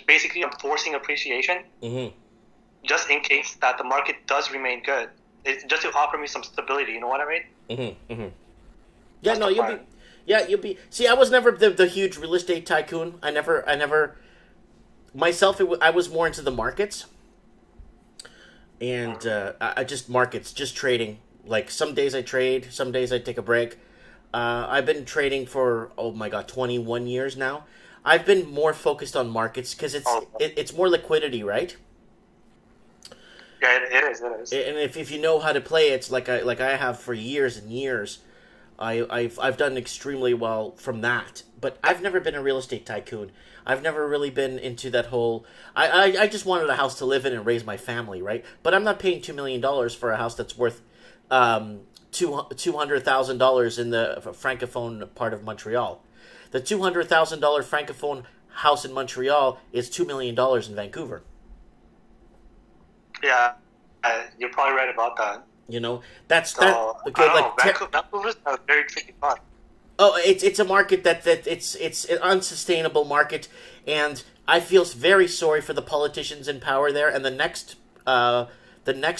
Speaker 6: Basically, I'm forcing appreciation, just in case that the market does remain good. Just to offer me some stability. You know what I mean?
Speaker 1: Yeah. No, you'll be. See, I was never the huge real estate tycoon. I never. Myself, I was more into the markets, and I just trading. Like some days I trade, some days I take a break. I've been trading for 21 years now. I've been more focused on markets because it's more liquidity, right?
Speaker 6: Yeah, it is.
Speaker 1: And if you know how to play, it's like I have for years and years. I've done extremely well from that. But I've never been a real estate tycoon. I've never really been into that whole... I just wanted a house to live in and raise my family, right? But I'm not paying $2 million for a house that's worth $200,000 in the Francophone part of Montreal. The $200,000 Francophone house in Montreal is $2 million in Vancouver.
Speaker 6: Yeah, you're probably right about that.
Speaker 1: You know, that's
Speaker 6: so,
Speaker 1: that. Okay,
Speaker 6: Vancouver's a very tricky spot.
Speaker 1: Oh, it's a market that it's an unsustainable market, and I feel very sorry for the politicians in power there. And the next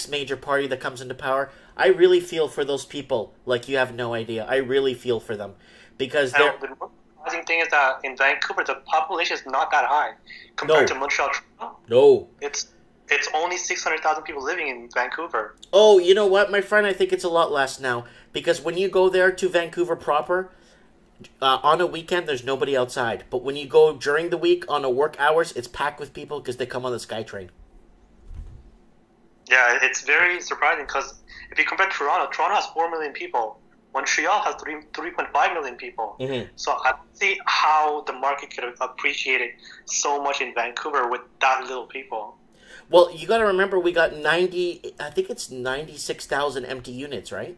Speaker 1: major party that comes into power, I really feel for those people. Like you have no idea. I really feel for them because they're.
Speaker 6: The most surprising thing is that in Vancouver, the population is not that high compared to Montreal.
Speaker 1: No,
Speaker 6: it's only 600,000 people living in Vancouver.
Speaker 1: Oh, you know what, my friend? I think it's a lot less now. Because when you go there to Vancouver proper, on a weekend, there's nobody outside. But when you go during the week on a work hours, it's packed with people because they come on the SkyTrain.
Speaker 6: Yeah, it's very surprising because if you compare Toronto has 4 million people. Montreal has 3.5 million people.
Speaker 1: Mm-hmm.
Speaker 6: So I don't see how the market could have appreciated so much in Vancouver with that little people.
Speaker 1: Well, you got to remember we got 96,000 empty units, right?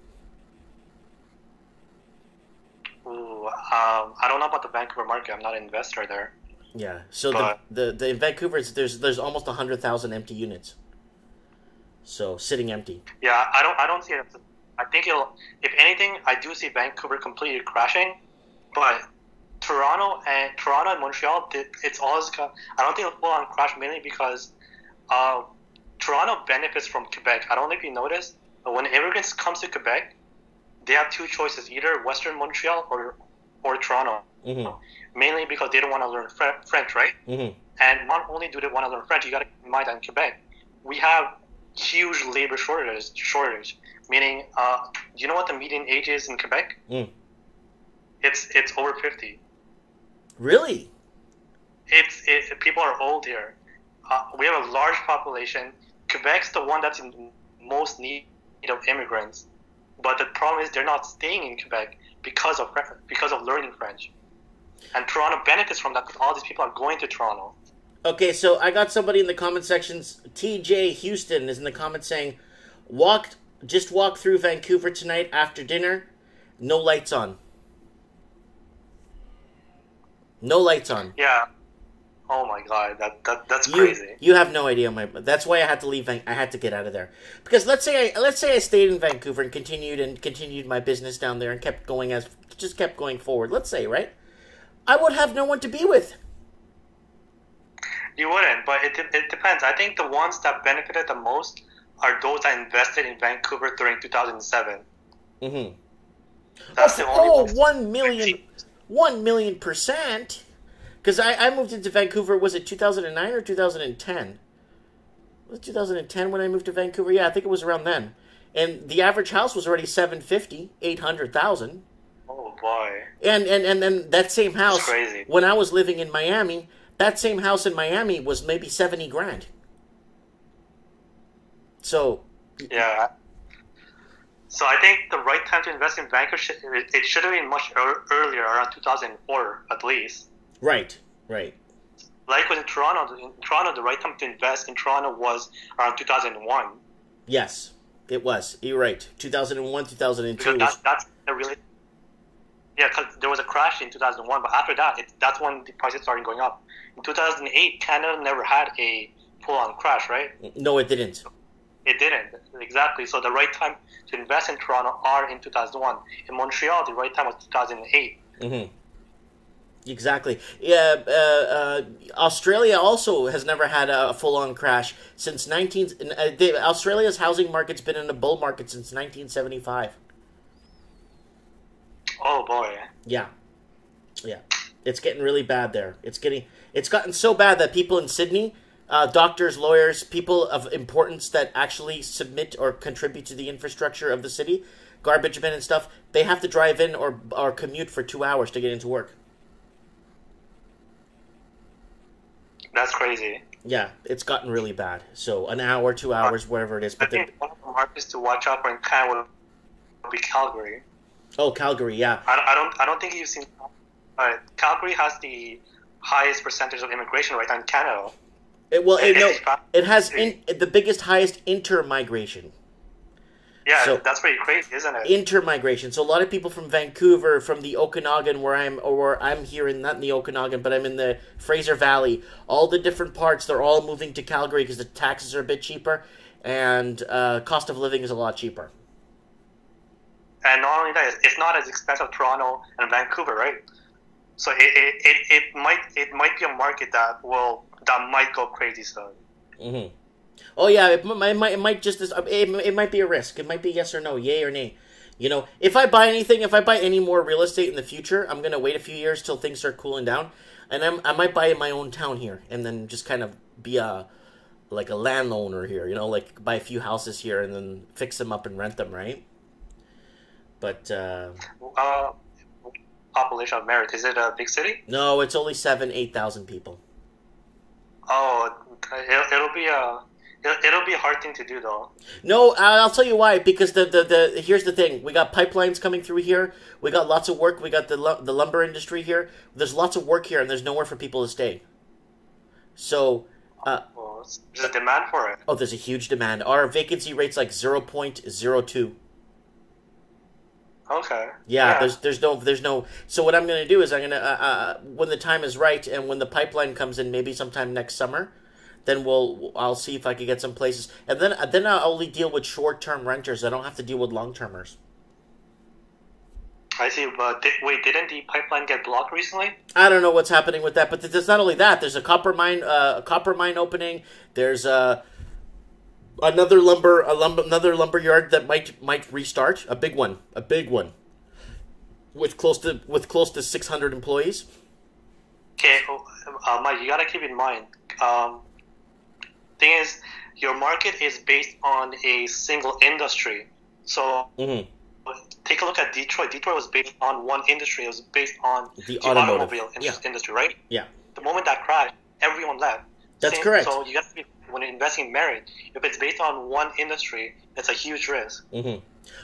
Speaker 6: Ooh, I don't know about the Vancouver market. I'm not an investor there.
Speaker 1: Yeah. So the in Vancouver, there's almost 100,000 empty units. So sitting empty.
Speaker 6: Yeah, I don't see it. I think if anything, I do see Vancouver completely crashing, but Toronto and Montreal, it's always. I don't think it'll full on crash mainly because Toronto benefits from Quebec. I don't know if you noticed, but when immigrants comes to Quebec, they have two choices: either Western Montreal or Toronto.
Speaker 1: Mm-hmm.
Speaker 6: Mainly because they don't want to learn French, right?
Speaker 1: Mm-hmm.
Speaker 6: And not only do they want to learn French, you got to keep in mind that in Quebec we have huge labor shortage. Meaning, do you know what the median age is in Quebec?
Speaker 1: Mm.
Speaker 6: It's over 50.
Speaker 1: Really?
Speaker 6: People are old here. We have a large population. Quebec's the one that's in most need of immigrants. But the problem is they're not staying in Quebec because of learning French. And Toronto benefits from that because all these people are going to Toronto.
Speaker 1: Okay, so I got somebody in the comment sections. TJ Houston is in the comments saying, just walk through Vancouver tonight after dinner. No lights on. No lights on.
Speaker 6: Yeah. Oh my God, that's crazy.
Speaker 1: You have no idea, that's why I had to leave. I had to get out of there because let's say I stayed in Vancouver and continued my business down there and kept going forward. Let's say, right? I would have no one to be with. You
Speaker 6: wouldn't, but it depends. I think the ones that benefited the most are those that invested in Vancouver during 2007.
Speaker 1: Mm-hmm.
Speaker 6: That's the only
Speaker 1: 1 million%. Because I moved into Vancouver, was it 2009 or 2010? Was it 2010 when I moved to Vancouver? Yeah, I think it was around then. And the average house was already 800,000.
Speaker 6: Oh, boy.
Speaker 1: And then that same house,
Speaker 6: crazy.
Speaker 1: When I was living in Miami, that same house in Miami was maybe 70 grand. So...
Speaker 6: Yeah. So I think the right time to invest in Vancouver, it should have been much earlier, around 2004 at least.
Speaker 1: Right.
Speaker 6: Like in Toronto, the right time to invest in Toronto was around 2001.
Speaker 1: Yes, it was. You're right. 2001, 2002.
Speaker 6: That's a really... Yeah, because there was a crash in 2001, but after that, that's when the prices started going up. In 2008, Canada never had a full-on crash, right?
Speaker 1: No, it didn't.
Speaker 6: It didn't, exactly. So the right time to invest in Toronto are in 2001. In Montreal, the right time was 2008.
Speaker 1: Mm-hmm. Exactly. Yeah. Australia also has never had a full-on crash since Australia's housing market's been in a bull market since 1975.
Speaker 6: Oh boy.
Speaker 1: Yeah. It's getting really bad there. It's gotten so bad that people in Sydney, doctors, lawyers, people of importance that actually submit or contribute to the infrastructure of the city, garbage men and stuff, they have to drive in or commute for 2 hours to get into work.
Speaker 6: That's crazy.
Speaker 1: Yeah, it's gotten really bad. So an hour, 2 hours, wherever it is.
Speaker 6: But I think one of the markets to watch out for in Canada would be Calgary.
Speaker 1: Oh, Calgary, yeah.
Speaker 6: I don't think you've seen. Calgary has the highest percentage of immigration right now in Canada.
Speaker 1: It has the biggest, highest inter-migration.
Speaker 6: Yeah,
Speaker 1: so,
Speaker 6: that's pretty crazy, isn't it?
Speaker 1: Inter-migration. So a lot of people from Vancouver, from the Okanagan, where I'm here, not in the Okanagan, but I'm in the Fraser Valley. All the different parts, they're all moving to Calgary because the taxes are a bit cheaper, and cost of living is a lot cheaper.
Speaker 6: And not only that, it's not as expensive as Toronto and Vancouver, right? So it might be a market that might go crazy soon.
Speaker 1: Mm-hmm. Oh yeah, it might be a risk. It might be yes or no, yay or nay. You know, if I buy any more real estate in the future, I'm gonna wait a few years till things start cooling down, and I might buy in my own town here, and then just kind of be like a landowner here, you know, like buy a few houses here and then fix them up and rent them, right? But
Speaker 6: Population of Merritt, is it a big city?
Speaker 1: no, it's only 8,000 people.
Speaker 6: Oh, it'll be a hard thing to do though.
Speaker 1: No, I'll tell you why. Because the here's the thing: we got pipelines coming through here. We got lots of work. We got the lumber industry here. There's lots of work here, and there's nowhere for people to stay. So,
Speaker 6: Well, there's a demand for it.
Speaker 1: oh, there's a huge demand. Our vacancy rate's like 0.02.
Speaker 6: Okay.
Speaker 1: Yeah, there's no. So what I'm gonna do is I'm gonna when the time is right and when the pipeline comes in, maybe sometime next summer, then I'll see if I can get some places, and then I'll only deal with short-term renters. I don't have to deal with long-termers.
Speaker 6: I see, but wait, didn't the pipeline get blocked recently?
Speaker 1: I don't know what's happening with that, but there's not only that. There's a copper mine opening. There's another lumber yard that might restart. A big one, with close to 600 employees.
Speaker 6: Okay, Mike, you gotta keep in mind. Thing is, your market is based on a single industry. So take a look at Detroit. Detroit was based on one industry. It was based on
Speaker 1: The
Speaker 6: automobile
Speaker 1: yeah.
Speaker 6: industry, right?
Speaker 1: Yeah,
Speaker 6: The moment that crashed, everyone left.
Speaker 1: that's correct.
Speaker 6: So you got to be, when you're investing in Merit, if it's based on one industry, it's a huge risk.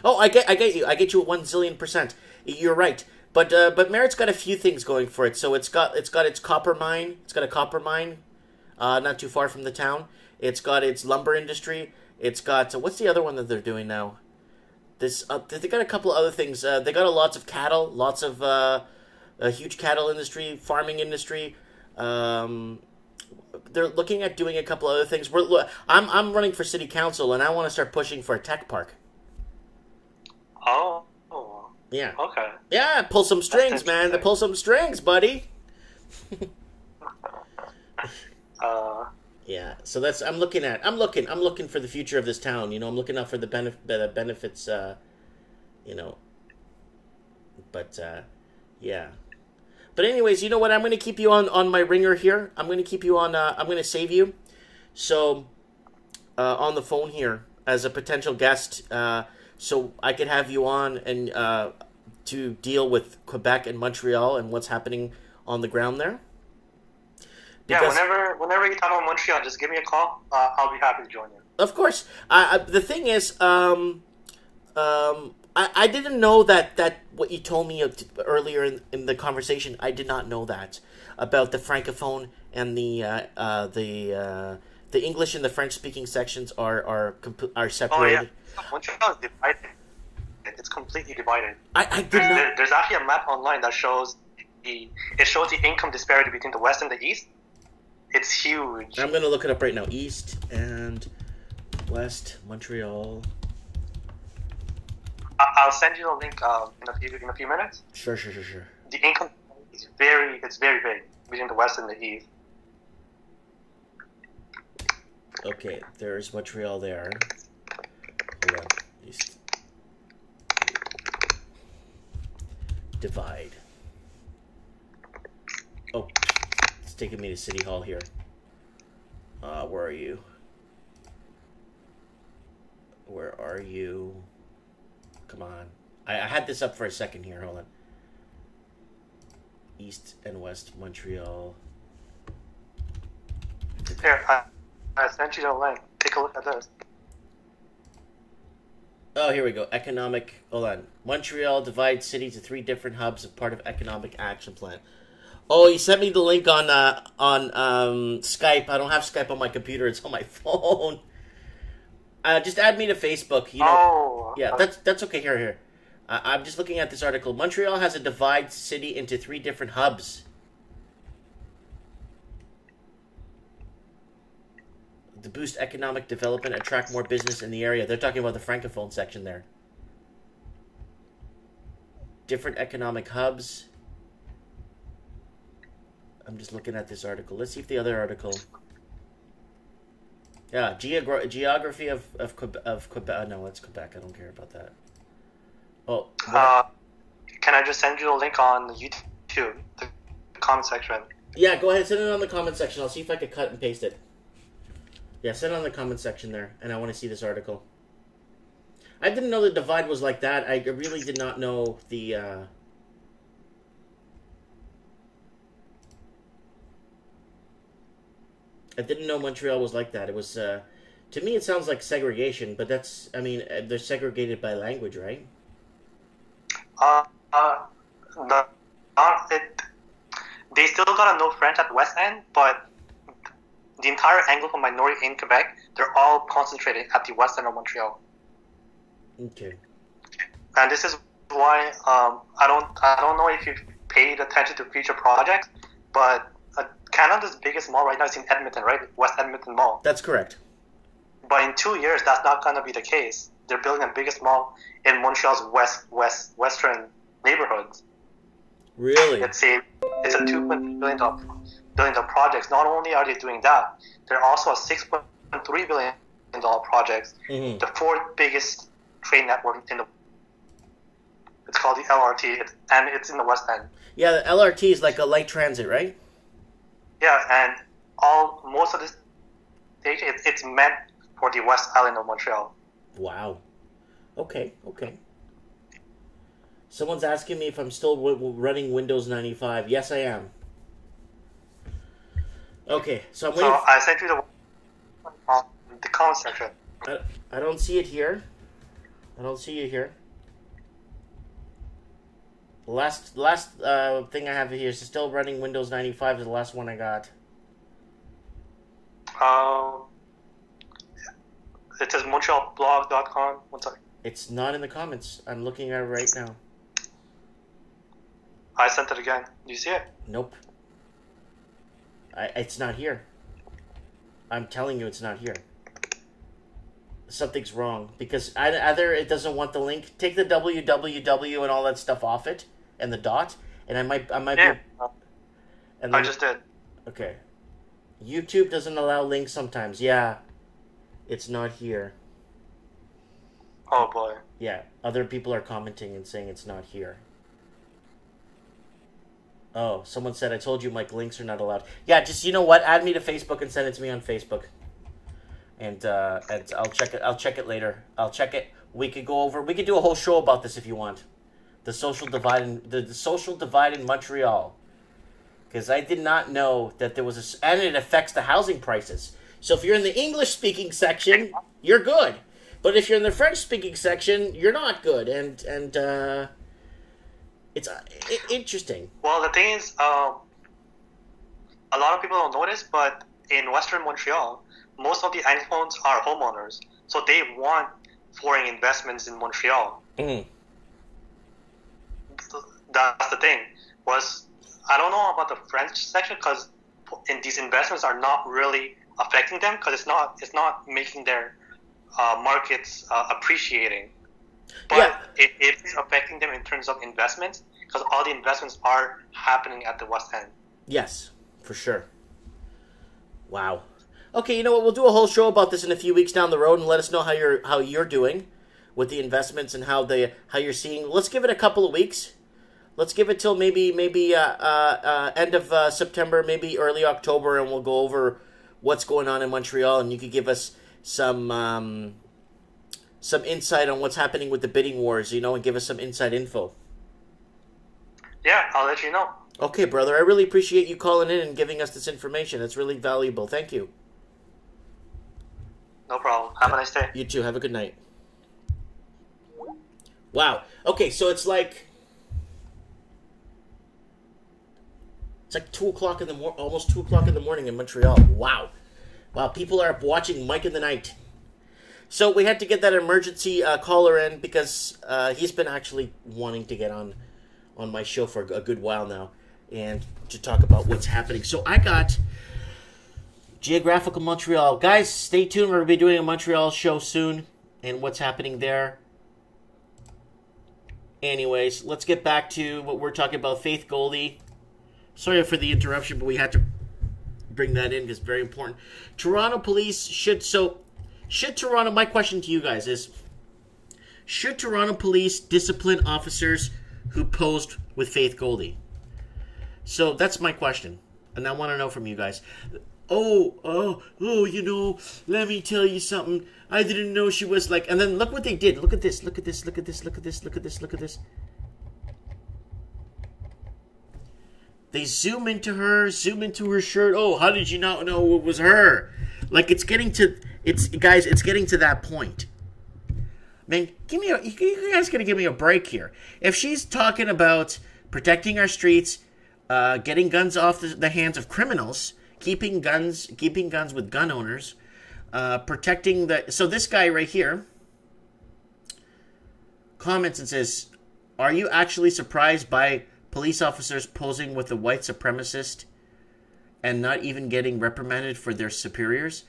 Speaker 1: Oh, I get you. I get you at 1,000,000,000%. You're right. But Merritt's got a few things going for it. So it's got its copper mine. It's got a copper mine, not too far from the town. It's got its lumber industry. It's got what's the other one that they're doing now? They got a couple of other things. They got lots of cattle, lots of a huge cattle industry, farming industry. They're looking at doing a couple other things. I'm running for city council, and I want to start pushing for a tech park.
Speaker 6: Oh.
Speaker 1: Yeah.
Speaker 6: Okay.
Speaker 1: Yeah, pull some strings, man. Pull some strings, buddy. Yeah. So that's I'm looking for the future of this town. You know, I'm looking out for the benefits. You know. But yeah. But anyways, you know what? I'm going to keep you on my ringer here. I'm going to keep you on. I'm going to save you. So on the phone here as a potential guest. So I could have you on and to deal with Quebec and Montreal and what's happening on the ground there. Because,
Speaker 6: yeah, whenever you talk about Montreal, just give me a call. I'll be happy to join you.
Speaker 1: Of course. The thing is, I didn't know that what you told me earlier in the conversation. I did not know that about the francophone and the English and the French speaking sections are separated.
Speaker 6: Oh yeah, Montreal is divided. It's completely divided.
Speaker 1: I did not.
Speaker 6: There's actually a map online that shows the income disparity between the West and the East. It's huge.
Speaker 1: I'm gonna look it up right now. East and West Montreal.
Speaker 6: I'll send you the link in a few minutes.
Speaker 1: Sure.
Speaker 6: The income is very big between the West and the East.
Speaker 1: Okay, there's Montreal there. Hold on. East. Divide. Oh, it's taking me to City Hall here. Where are you? Where are you? Come on. I had this up for a second here. Hold on. East and West Montreal.
Speaker 6: Here, I sent you the link. Take a look at this.
Speaker 1: Oh, here we go. Economic. Hold on. Montreal divides city to 3 different hubs as part of economic action plan. Oh, you sent me the link on Skype. I don't have Skype on my computer. It's on my phone. Just add me to Facebook. You know.
Speaker 6: Oh.
Speaker 1: Yeah, that's okay. Here. I'm just looking at this article. Montreal has a divide city into 3 different hubs. To boost economic development, attract more business in the area. They're talking about the francophone section there. Different economic hubs. I'm just looking at this article. Let's see if the other article. Yeah, geography of Quebec. No, it's Quebec. I don't care about that. Oh.
Speaker 6: Can I just send you a link on YouTube, the comment section?
Speaker 1: Yeah, go ahead. Send it on the comment section. I'll see if I can cut and paste it. Yeah, send it on the comment section there, and I want to see this article. I didn't know the divide was like that. I really did not know the... I didn't know Montreal was like that. It was, to me, it sounds like segregation, but that's, I mean, they're segregated by language, right?
Speaker 6: They still gotta know French at the West End, but the entire Anglophone minority in Quebec, they're all concentrated at the West End of Montreal.
Speaker 1: Okay.
Speaker 6: And this is why I don't know if you've paid attention to future projects, but Canada's biggest mall right now is in Edmonton, right? West Edmonton Mall.
Speaker 1: That's correct.
Speaker 6: But in 2 years, that's not going to be the case. They're building the biggest mall in Montreal's western neighborhoods.
Speaker 1: Really?
Speaker 6: It's a $2.3 billion project. Not only are they doing that, they're also a $6.3 billion project.
Speaker 1: Mm-hmm.
Speaker 6: The fourth biggest train network in the. It's called the LRT, and it's in the West End.
Speaker 1: Yeah, the LRT is like a light transit, right?
Speaker 6: Yeah, and most of this station, it's meant for the West Island of Montreal.
Speaker 1: Wow. Okay. Someone's asking me if I'm still running Windows 95. Yes, I am. Okay, so I'm waiting.
Speaker 6: So I sent you the comment section.
Speaker 1: I don't see it here. I don't see it here. The last thing I have here is still running Windows 95 is the last one I got.
Speaker 6: It says montrealblog.com. One second.
Speaker 1: It's not in the comments. I'm looking at it right now.
Speaker 6: I sent it again. Do you see it?
Speaker 1: Nope. It's not here. I'm telling you it's not here. Something's wrong. Because either it doesn't want the link. Take the www and all that stuff off it. And the dot. And I might
Speaker 6: yeah.
Speaker 1: be... And
Speaker 6: I just did.
Speaker 1: Okay. YouTube doesn't allow links sometimes. Yeah. It's not here.
Speaker 6: Oh boy.
Speaker 1: Yeah. Other people are commenting and saying it's not here. Oh, someone said, I told you, Mike, links are not allowed. Yeah, just, you know what? Add me to Facebook and send it to me on Facebook. And I'll check it. I'll check it later. I'll check it. We could do a whole show about this if you want. The social divide in Montreal. Because I did not know that there was and it affects the housing prices. So if you're in the English-speaking section, you're good. But if you're in the French-speaking section, you're not good. And it's interesting.
Speaker 6: Well, the thing is, a lot of people don't notice, but in Western Montreal, most of the Anglophones are homeowners. So they want foreign investments in Montreal.
Speaker 1: Mm-hmm.
Speaker 6: That's the thing. I don't know about the French section because these investments are not really affecting them because it's not making their markets appreciating. But it is affecting them in terms of investments because all the investments are happening at the West End.
Speaker 1: Yes, for sure. Wow. Okay, you know what? We'll do a whole show about this in a few weeks down the road and let us know how you're doing with the investments and how you're seeing. Let's give it a couple of weeks. Let's give it till maybe end of September, maybe early October, and we'll go over what's going on in Montreal, and you could give us some insight on what's happening with the bidding wars, and give us some inside info.
Speaker 6: Yeah, I'll let you know.
Speaker 1: Okay, brother. I really appreciate you calling in and giving us this information. It's really valuable. Thank you.
Speaker 6: No problem. Have a nice day.
Speaker 1: You too. Have a good night. Wow. Okay, so it's like 2 o'clock in the almost 2 o'clock in the morning in Montreal. Wow. People are watching Mike in the Night. So we had to get that emergency caller in because he's been actually wanting to get on my show for a good while now and to talk about what's happening. So I got Geographical Montreal. Guys, stay tuned. We're going to be doing a Montreal show soon and what's happening there. Anyways, let's get back to what we're talking about. Faith Goldie. Sorry for the interruption, but we had to bring that in because it's very important. Toronto police should Toronto, my question to you guys is, should Toronto police discipline officers who posed with Faith Goldie? So that's my question, and I want to know from you guys. let me tell you something. I didn't know she was like, and then look what they did. Look at this, look at this, look at this, look at this, look at this, look at this. They zoom into her shirt. Oh, how did you not know it was her? Like, it's getting to that point. Man, you guys gotta give me a break here. If she's talking about protecting our streets, getting guns off the hands of criminals, keeping guns with gun owners, protecting the... So this guy right here comments and says, are you actually surprised by police officers posing with a white supremacist and not even getting reprimanded for their superiors?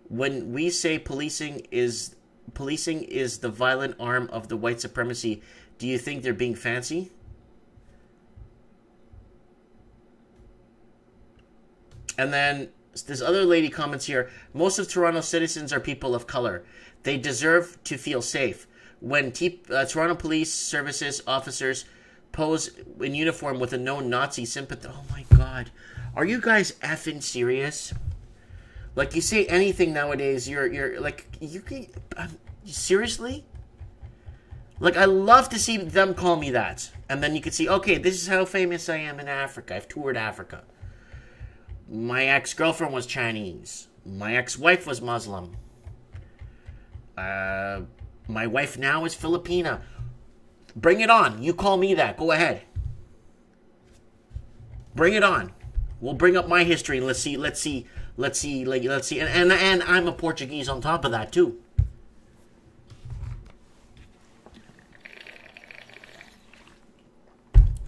Speaker 1: When we say policing is the violent arm of the white supremacy, do you think they're being fancy? And then this other lady comments here, most of Toronto citizens are people of color. They deserve to feel safe. When Toronto Police Services officers pose in uniform with a known Nazi sympathy... Oh my God. Are you guys effing serious? Like, you say anything nowadays, you're like... Seriously? Like, I love to see them call me that. And then you can see, okay, this is how famous I am in Africa. I've toured Africa. My ex-girlfriend was Chinese. My ex-wife was Muslim. My wife now is Filipina. Bring it on. You call me that. Go ahead. Bring it on. We'll bring up my history and let's see. And I'm a Portuguese on top of that too.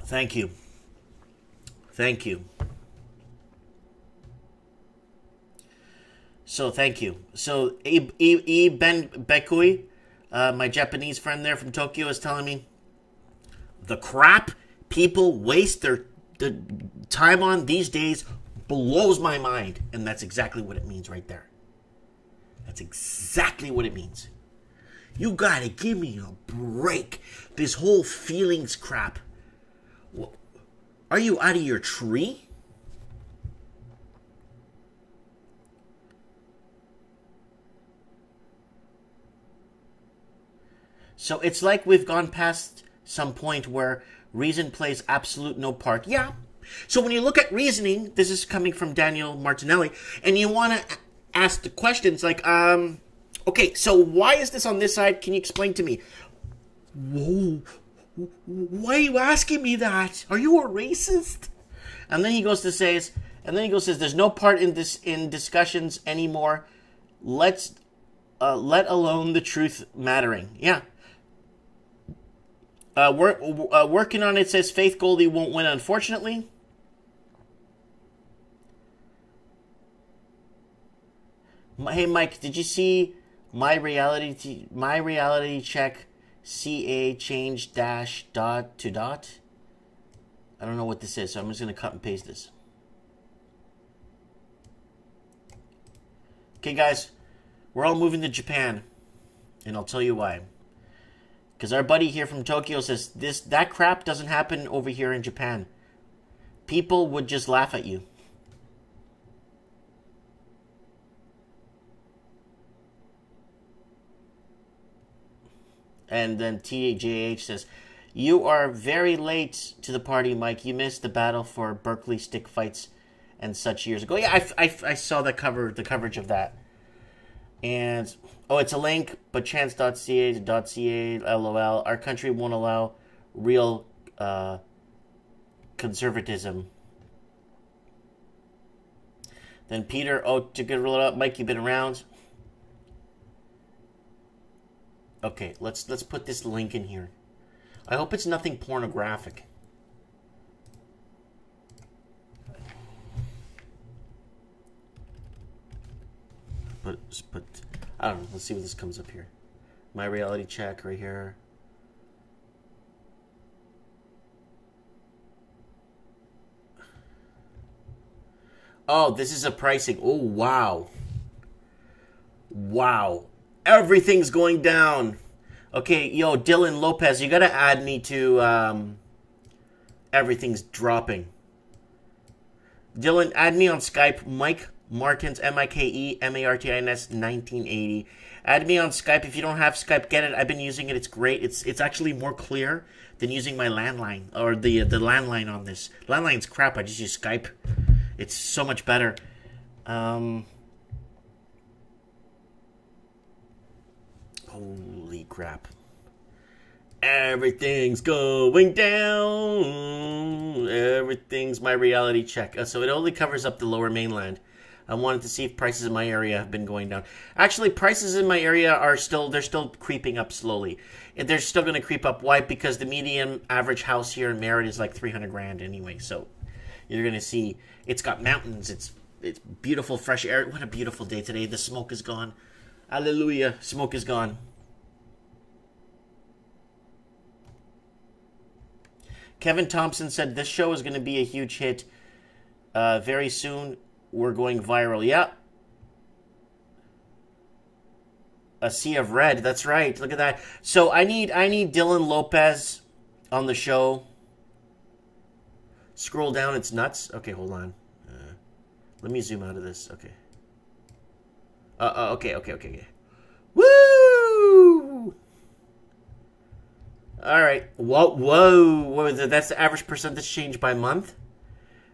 Speaker 1: Thank you. Thank you. So, thank you. So, Ben Bekui, my Japanese friend there from Tokyo, is telling me the crap people waste their time on these days blows my mind. And that's exactly what it means right there. That's exactly what it means. You gotta give me a break. This whole feelings crap. Are you out of your tree? So it's like we've gone past some point where reason plays absolute no part. Yeah. So when you look at reasoning, this is coming from Daniel Martinelli, and you want to ask the questions like, okay, so why is this on this side? Can you explain to me? Whoa, why are you asking me that? Are you a racist? And then he goes to say, there's no part in discussions anymore. Let alone the truth mattering. Yeah. Working on it, says Faith Goldie won't win, unfortunately. Hey, Mike, did you see my reality check CA change dash dot to dot? I don't know what this is, so I'm just going to cut and paste this. Okay, guys, we're all moving to Japan, and I'll tell you why. Because our buddy here from Tokyo says that crap doesn't happen over here in Japan. People would just laugh at you. And then TJH says, you are very late to the party, Mike. You missed the battle for Berkeley stick fights and such years ago. Yeah, I saw the coverage of that. And, oh, it's a link, but chance.ca to .ca, lol. Our country won't allow real conservatism. Then Peter, oh, to get rolled up. Mike, you've been around. Okay, let's put this link in here. I hope it's nothing pornographic. But I don't know. Let's see what this comes up here. My reality check right here. Oh, this is a pricing. Oh, wow. Wow. Everything's going down. Okay, yo, Dylan Lopez, you gotta add me to, everything's dropping. Dylan, add me on Skype. Martins, Mikemartins 1980. Add me on Skype. If you don't have Skype, get it. I've been using it. It's great. It's actually more clear than using my landline or the landline on this. Landline's crap. I just use Skype. It's so much better. Holy crap. Everything's going down. Everything's my reality check. So it only covers up the lower mainland. I wanted to see if prices in my area have been going down. Actually, prices in my area are they're still creeping up slowly. And they're still going to creep up. Why? Because the median average house here in Merritt is like 300 grand anyway. So you're going to see it's got mountains. It's beautiful fresh air. What a beautiful day today. The smoke is gone. Hallelujah. Smoke is gone. Kevin Thompson said this show is going to be a huge hit. Very soon we're going viral. Yeah. A sea of red. That's right. Look at that. So I need Dylan Lopez on the show. Scroll down. It's nuts. Okay, hold on. Let me zoom out of this. Okay. Okay. Woo! All right. Whoa. What was it? That's the average percentage change by month.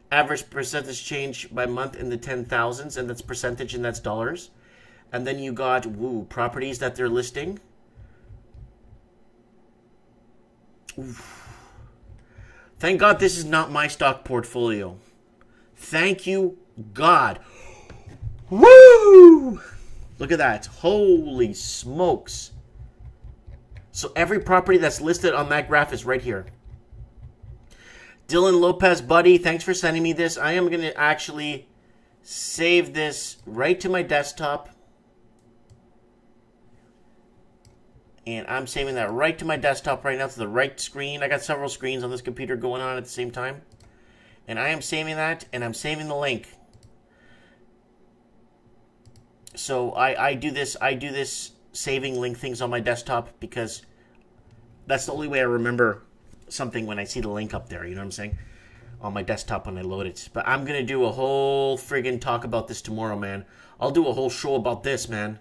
Speaker 1: Average percentage change by month in the 10,000s, and that's percentage and that's dollars. And then you got, properties that they're listing. Oof. Thank God this is not my stock portfolio. Thank you, God. Woo! Look at that. Holy smokes. So every property that's listed on that graph is right here. Dylan Lopez, buddy, thanks for sending me this. I am going to actually save this right to my desktop. And I'm saving that right to my desktop right now to the right screen. I got several screens on this computer going on at the same time. And I am saving that, and I'm saving the link. So I do this saving link things on my desktop because that's the only way I remember something when I see the link up there, you know what I'm saying? On my desktop when I load it. But I'm going to do a whole friggin' talk about this tomorrow, man. I'll do a whole show about this, man.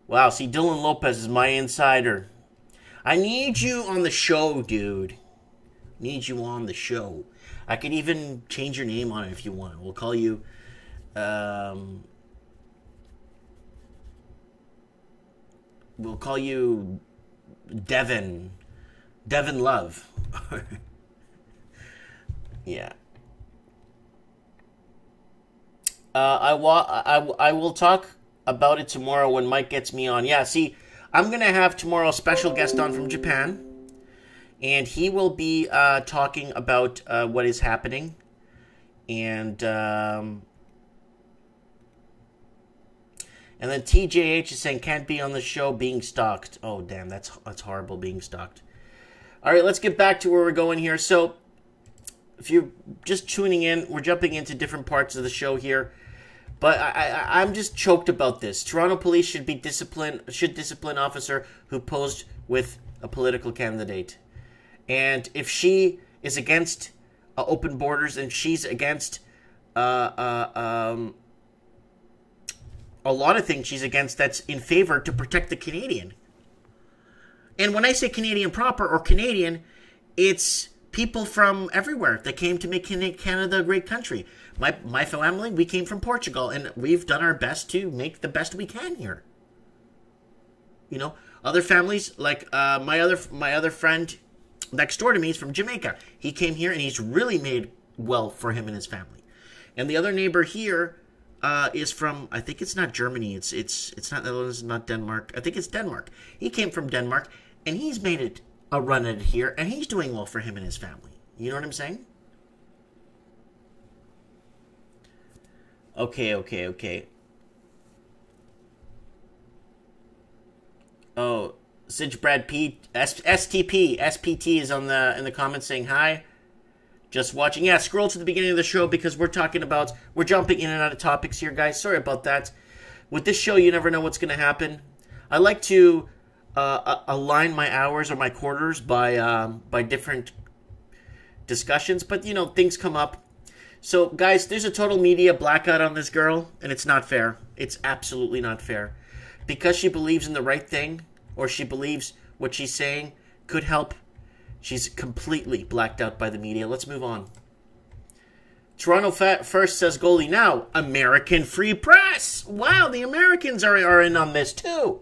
Speaker 1: Wow, see, Dylan Lopez is my insider. I need you on the show, dude. Need you on the show. I could even change your name on it if you want. We'll call you... we'll call you Devin Love. Yeah. I will talk about it tomorrow when Mike gets me on. Yeah, see, I'm going to have tomorrow a special guest on from Japan. And he will be talking about what is happening. And then TJH is saying can't be on the show being stalked. Oh, damn, that's horrible, being stalked. All right, let's get back to where we're going here. So if you're just tuning in, we're jumping into different parts of the show here. But I'm just choked about this. Toronto police should discipline officer who posed with a political candidate. And if she is against open borders and she's against a lot of things she's against that's in favor to protect the Canadian. And when I say Canadian proper or Canadian, it's people from everywhere that came to make Canada a great country. My family, we came from Portugal, and we've done our best to make the best we can here. You know, other families, like my other friend next door to me is from Jamaica. He came here, and he's really made well for him and his family. And the other neighbor here is from, I think it's not Germany, it's not Netherlands, it's not Denmark. I think it's Denmark. He came from Denmark, and he's made it a run at it here, and he's doing well for him and his family. You know what I'm saying? Okay. Oh, Sidge Brad Pete, SPT is in the comments saying hi. Just watching. Yeah, scroll to the beginning of the show because we're jumping in and out of topics here, guys. Sorry about that. With this show, you never know what's going to happen. I like to align my hours or my quarters by different discussions, but, you know, things come up. So, guys, there's a total media blackout on this girl, and it's not fair. It's absolutely not fair. Because she believes in the right thing, or she believes what she's saying could help, she's completely blacked out by the media. Let's move on. Toronto First says Goldie now. American Free Press. Wow, the Americans are in on this too.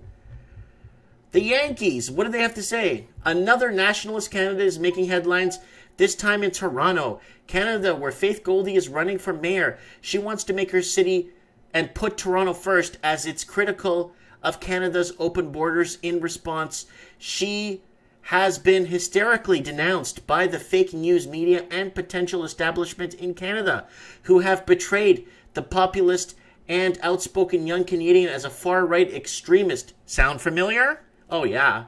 Speaker 1: The Yankees, what do they have to say? Another nationalist candidate is making headlines, this time in Toronto, Canada, where Faith Goldie is running for mayor. She wants to make her city and put Toronto first as it's critical of Canada's open borders. In response, she has been hysterically denounced by the fake news media and potential establishment in Canada, who have betrayed the populist and outspoken young Canadian as a far-right extremist. Sound familiar? Oh, yeah.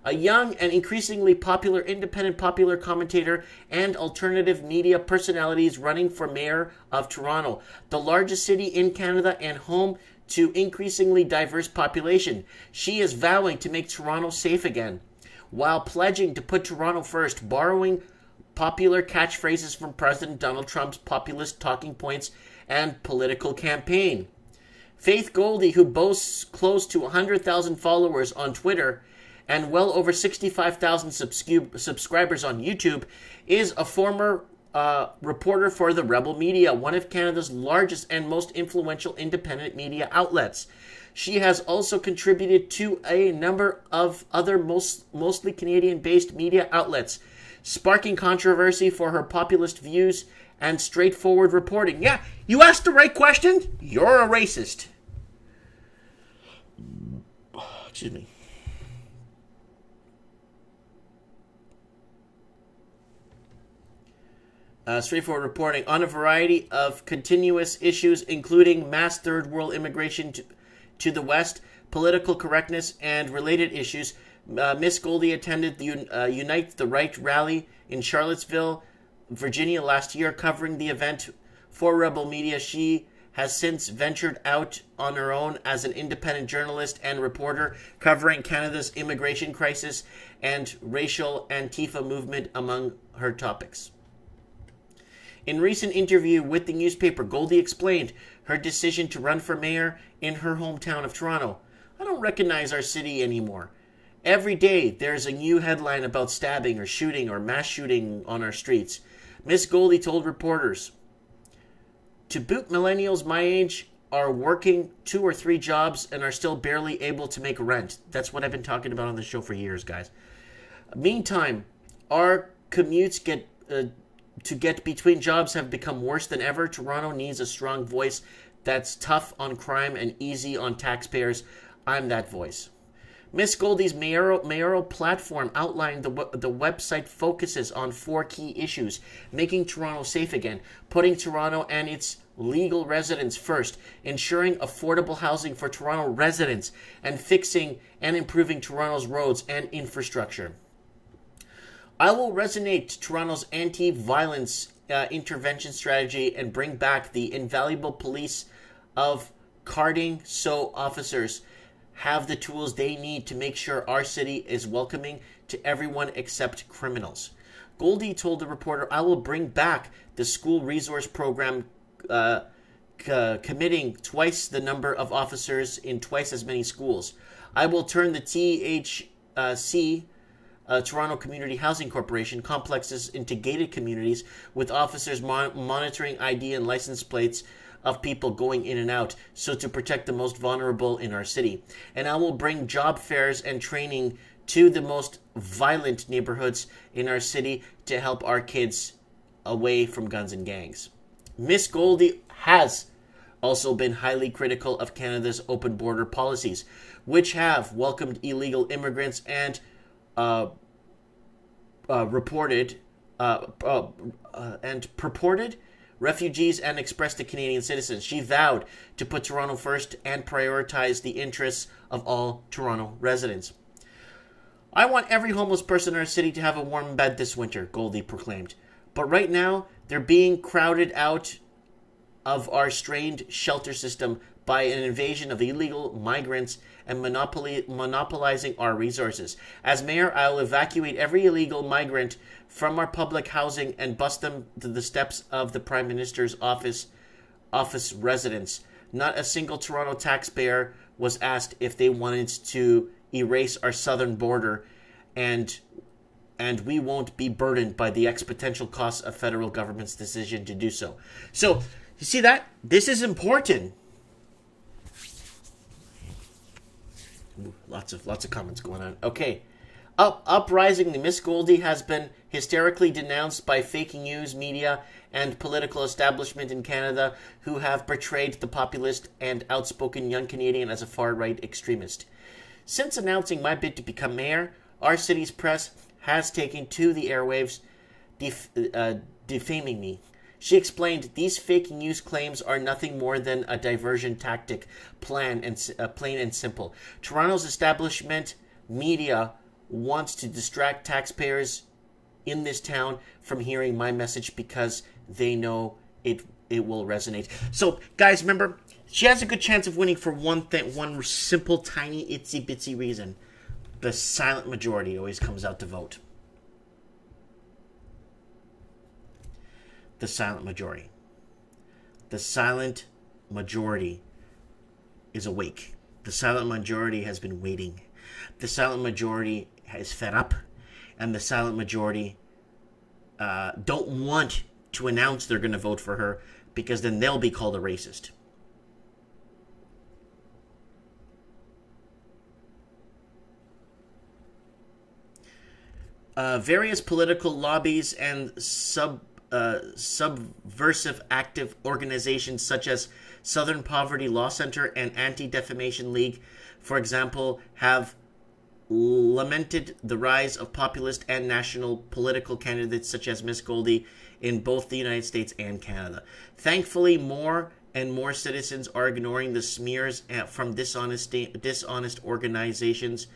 Speaker 1: A young and increasingly popular independent popular commentator and alternative media personalities running for mayor of Toronto, the largest city in Canada and home to increasingly diverse population. She is vowing to make Toronto safe again, while pledging to put Toronto first, borrowing popular catchphrases from President Donald Trump's populist talking points and political campaign. Faith Goldie, who boasts close to 100,000 followers on Twitter and well over 65,000 subscribers on YouTube, is a former reporter for the Rebel Media, one of Canada's largest and most influential independent media outlets. She has also contributed to a number of other mostly Canadian-based media outlets, sparking controversy for her populist views and straightforward reporting. Yeah, you asked the right question. You're a racist. Excuse me. Straightforward reporting on a variety of continuous issues, including mass third world immigration to the West, political correctness, and related issues. Miss Goldie attended the Unite the Right rally in Charlottesville, Virginia last year, covering the event for Rebel Media. She has since ventured out on her own as an independent journalist and reporter, covering Canada's immigration crisis and racial Antifa movement among her topics. In a recent interview with the newspaper, Goldie explained her decision to run for mayor in her hometown of Toronto. I don't recognize our city anymore. Every day there's a new headline about stabbing or shooting or mass shooting on our streets. Miss Goldie told reporters, to boot, millennials my age are working 2 or 3 jobs and are still barely able to make rent. That's what I've been talking about on the show for years, guys. Meantime, our commutes to get between jobs have become worse than ever. Toronto needs a strong voice that's tough on crime and easy on taxpayers. I'm that voice. Miss Goldie's mayoral platform outlined the website focuses on 4 key issues: making Toronto safe again, putting Toronto and its legal residents first, ensuring affordable housing for Toronto residents, and fixing and improving Toronto's roads and infrastructure. I will resonate Toronto's anti-violence intervention strategy and bring back the invaluable police of carding so officers have the tools they need to make sure our city is welcoming to everyone except criminals. Goldie told the reporter, I will bring back the school resource program, committing twice the number of officers in twice as many schools. I will turn the THC, Toronto Community Housing Corporation, complexes into gated communities with officers monitoring ID and license plates of people going in and out, so to protect the most vulnerable in our city. And I will bring job fairs and training to the most violent neighborhoods in our city to help our kids away from guns and gangs. Miss Goldie has also been highly critical of Canada's open border policies, which have welcomed illegal immigrants and purported refugees and expressed to Canadian citizens. She vowed to put Toronto first and prioritize the interests of all Toronto residents. I want every homeless person in our city to have a warm bed this winter, Goldie proclaimed. But right now, they're being crowded out of our strained shelter system by an invasion of illegal migrants and monopolizing our resources. As mayor, I will evacuate every illegal migrant from our public housing and bus them to the steps of the Prime Minister's office residence. Not a single Toronto taxpayer was asked if they wanted to erase our southern border, and we won't be burdened by the exponential costs of federal government's decision to do so. So, you see that? This is important. Ooh, lots of comments going on. Okay. Uprising, Miss Goldie has been hysterically denounced by fake news media and political establishment in Canada who have portrayed the populist and outspoken young Canadian as a far-right extremist. Since announcing my bid to become mayor, our city's press has taken to the airwaves defaming me. She explained these fake news claims are nothing more than a diversion tactic, plain and simple. Toronto's establishment media wants to distract taxpayers in this town from hearing my message because they know it will resonate. So, guys, remember, she has a good chance of winning for one simple, tiny, itsy-bitsy reason. The silent majority always comes out to vote. The silent majority. The silent majority is awake. The silent majority has been waiting. The silent majority is fed up. And the silent majority don't want to announce they're going to vote for her because then they'll be called a racist. Various political lobbies and subversive active organizations such as Southern Poverty Law Center and Anti-Defamation League, for example, have lamented the rise of populist and national political candidates such as Miss Goldie in both the United States and Canada. Thankfully, more and more citizens are ignoring the smears from dishonest organizations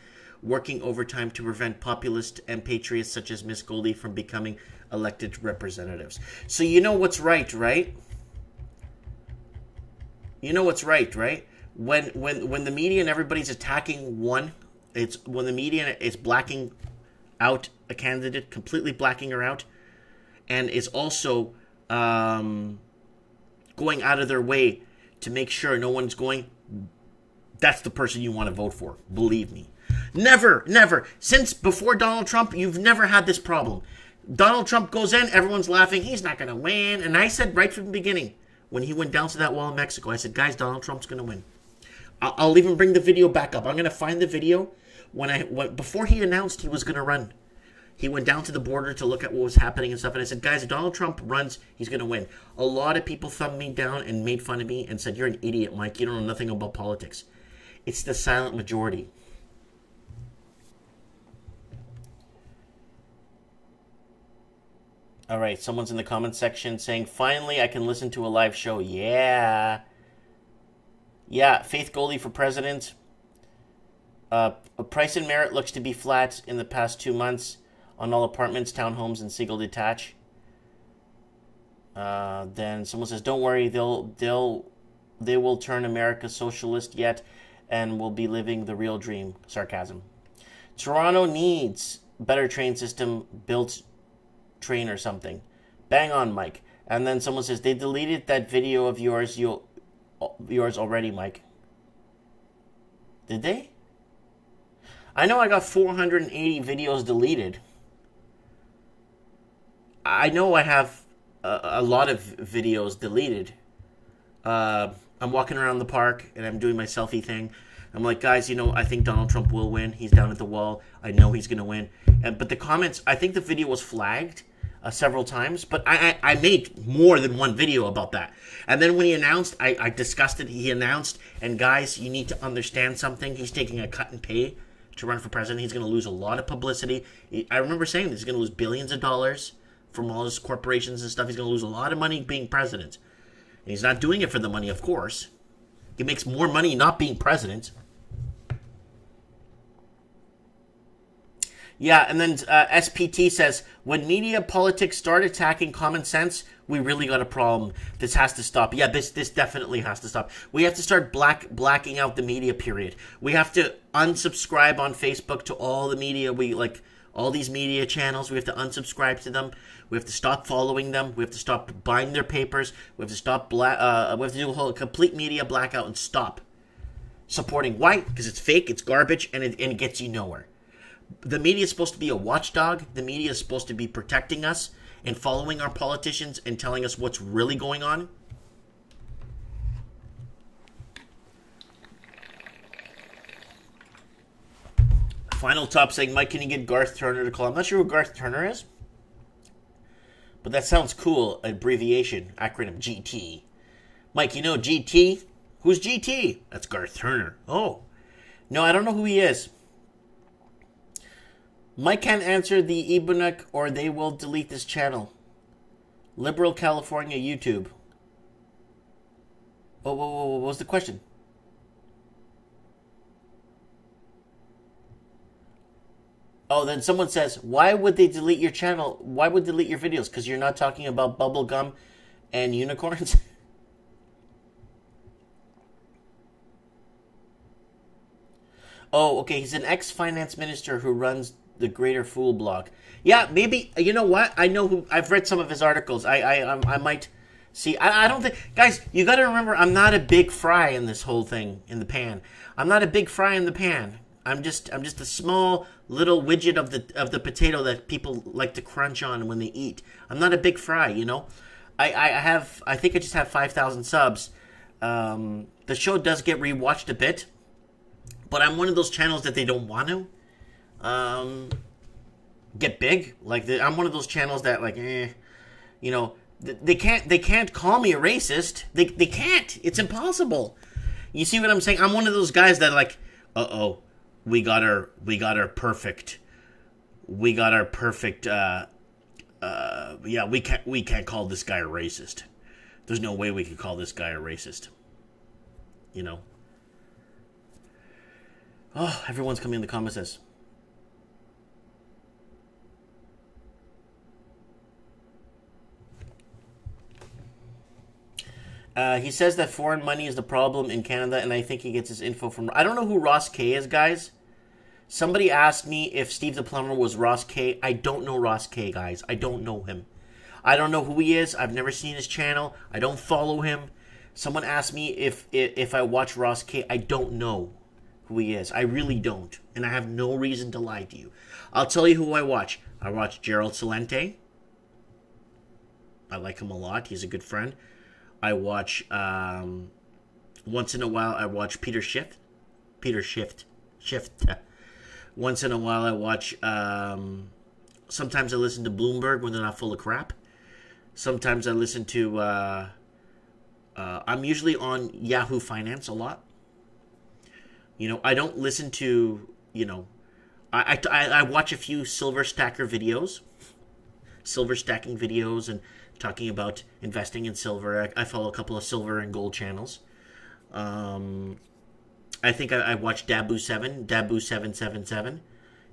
Speaker 1: working overtime to prevent populist and patriots such as Miss Goldie from becoming elected representatives. So you know what's right, right? You know what's right, right? When the media and everybody's attacking one, it's when the media is blacking out a candidate, completely blacking her out, and is also going out of their way to make sure no one's going, that's the person you want to vote for. Believe me. Never. Since before Donald Trump, you've never had this problem. Donald Trump goes in, everyone's laughing, he's not going to win. And I said right from the beginning, when he went down to that wall in Mexico, I said, guys, Donald Trump's going to win. I'll even bring the video back up. I'm going to find the video before he announced he was going to run. He went down to the border to look at what was happening and stuff. And I said, guys, if Donald Trump runs, he's going to win. A lot of people thumbed me down and made fun of me and said, you're an idiot, Mike. You don't know nothing about politics. It's the silent majority. All right, someone's in the comment section saying, finally, I can listen to a live show. Yeah, Faith Goldie for president. Price and merit looks to be flat in the past 2 months on all apartments, townhomes, and single detached. Then someone says, don't worry, they will turn America socialist yet and will be living the real dream. Sarcasm. Toronto needs better train system built train or something. Bang on, Mike. And then someone says, they deleted that video of yours already, Mike. Did they? I know I got 480 videos deleted. I know I have a lot of videos deleted. I'm walking around the park and I'm doing my selfie thing. I'm like, guys, I think Donald Trump will win. He's down at the wall. I know he's going to win. But the comments, I think the video was flagged several times. But I made more than one video about that. And then when he announced, I discussed it. He announced, and guys, you need to understand something. He's taking a cut in pay to run for president. He's going to lose a lot of publicity. I remember saying this. He's going to lose billions of dollars from all his corporations and stuff. He's going to lose a lot of money being president. And he's not doing it for the money, of course. He makes more money not being president. Yeah, and then SPT says, when media politics start attacking common sense, we really got a problem. This has to stop. Yeah, this definitely has to stop. We have to start blacking out the media, period. We have to unsubscribe on Facebook to all the media. All these media channels, we have to unsubscribe to them. We have to stop following them. We have to stop buying their papers. We have to stop we have to do a whole complete media blackout and stop supporting. Why? Because it's fake, it's garbage, and it gets you nowhere. The media is supposed to be a watchdog. The media is supposed to be protecting us and following our politicians and telling us what's really going on. Final top saying, Mike, can you get Garth Turner to call? I'm not sure who Garth Turner is, but that sounds cool. Abbreviation, acronym GT. Mike, you know GT? Who's GT? That's Garth Turner. Oh, no, I don't know who he is. Mike can't answer the Ibunuk or they will delete this channel. Liberal California YouTube. Whoa, what was the question? Oh, then someone says, why would they delete your channel? Why would they delete your videos? Because you're not talking about bubblegum and unicorns? Oh, okay, he's an ex-finance minister who runs the Greater Fool blog. Yeah, maybe, you know what? I know who, I've read some of his articles. I might see. I don't think, guys, you got to remember, I'm not a big fry in this whole thing, in the pan. I'm not a big fry in the pan. I'm just a small little widget of the potato that people like to crunch on when they eat. I'm not a big fry, you know. I think I just have 5,000 subs. The show does get rewatched a bit, but I'm one of those channels that they don't want to get big. Like I'm one of those channels that you know, they can't call me a racist. They can't. It's impossible. You see what I'm saying? I'm one of those guys that like, we got our perfect. Yeah, we can't call this guy a racist. There's no way we could call this guy a racist. You know. Oh, everyone's coming in the comments says. He says that foreign money is the problem in Canada, and I think he gets his info from... I don't know who Ross K is, guys. Somebody asked me if Steve the Plumber was Ross K. I don't know Ross K, guys. I don't know him. I don't know who he is. I've never seen his channel. I don't follow him. Someone asked me if I watch Ross K. I don't know who he is. I really don't. And I have no reason to lie to you. I'll tell you who I watch. I watch Gerald Celente. I like him a lot. He's a good friend. I watch, once in a while, I watch Peter Schiff. Once in a while, I watch, sometimes I listen to Bloomberg when they're not full of crap. Sometimes I listen to, I'm usually on Yahoo Finance a lot. You know, I don't listen to, you know, I watch a few silver stacking videos and talking about investing in silver. I follow a couple of silver and gold channels. I think I watch Dabu777.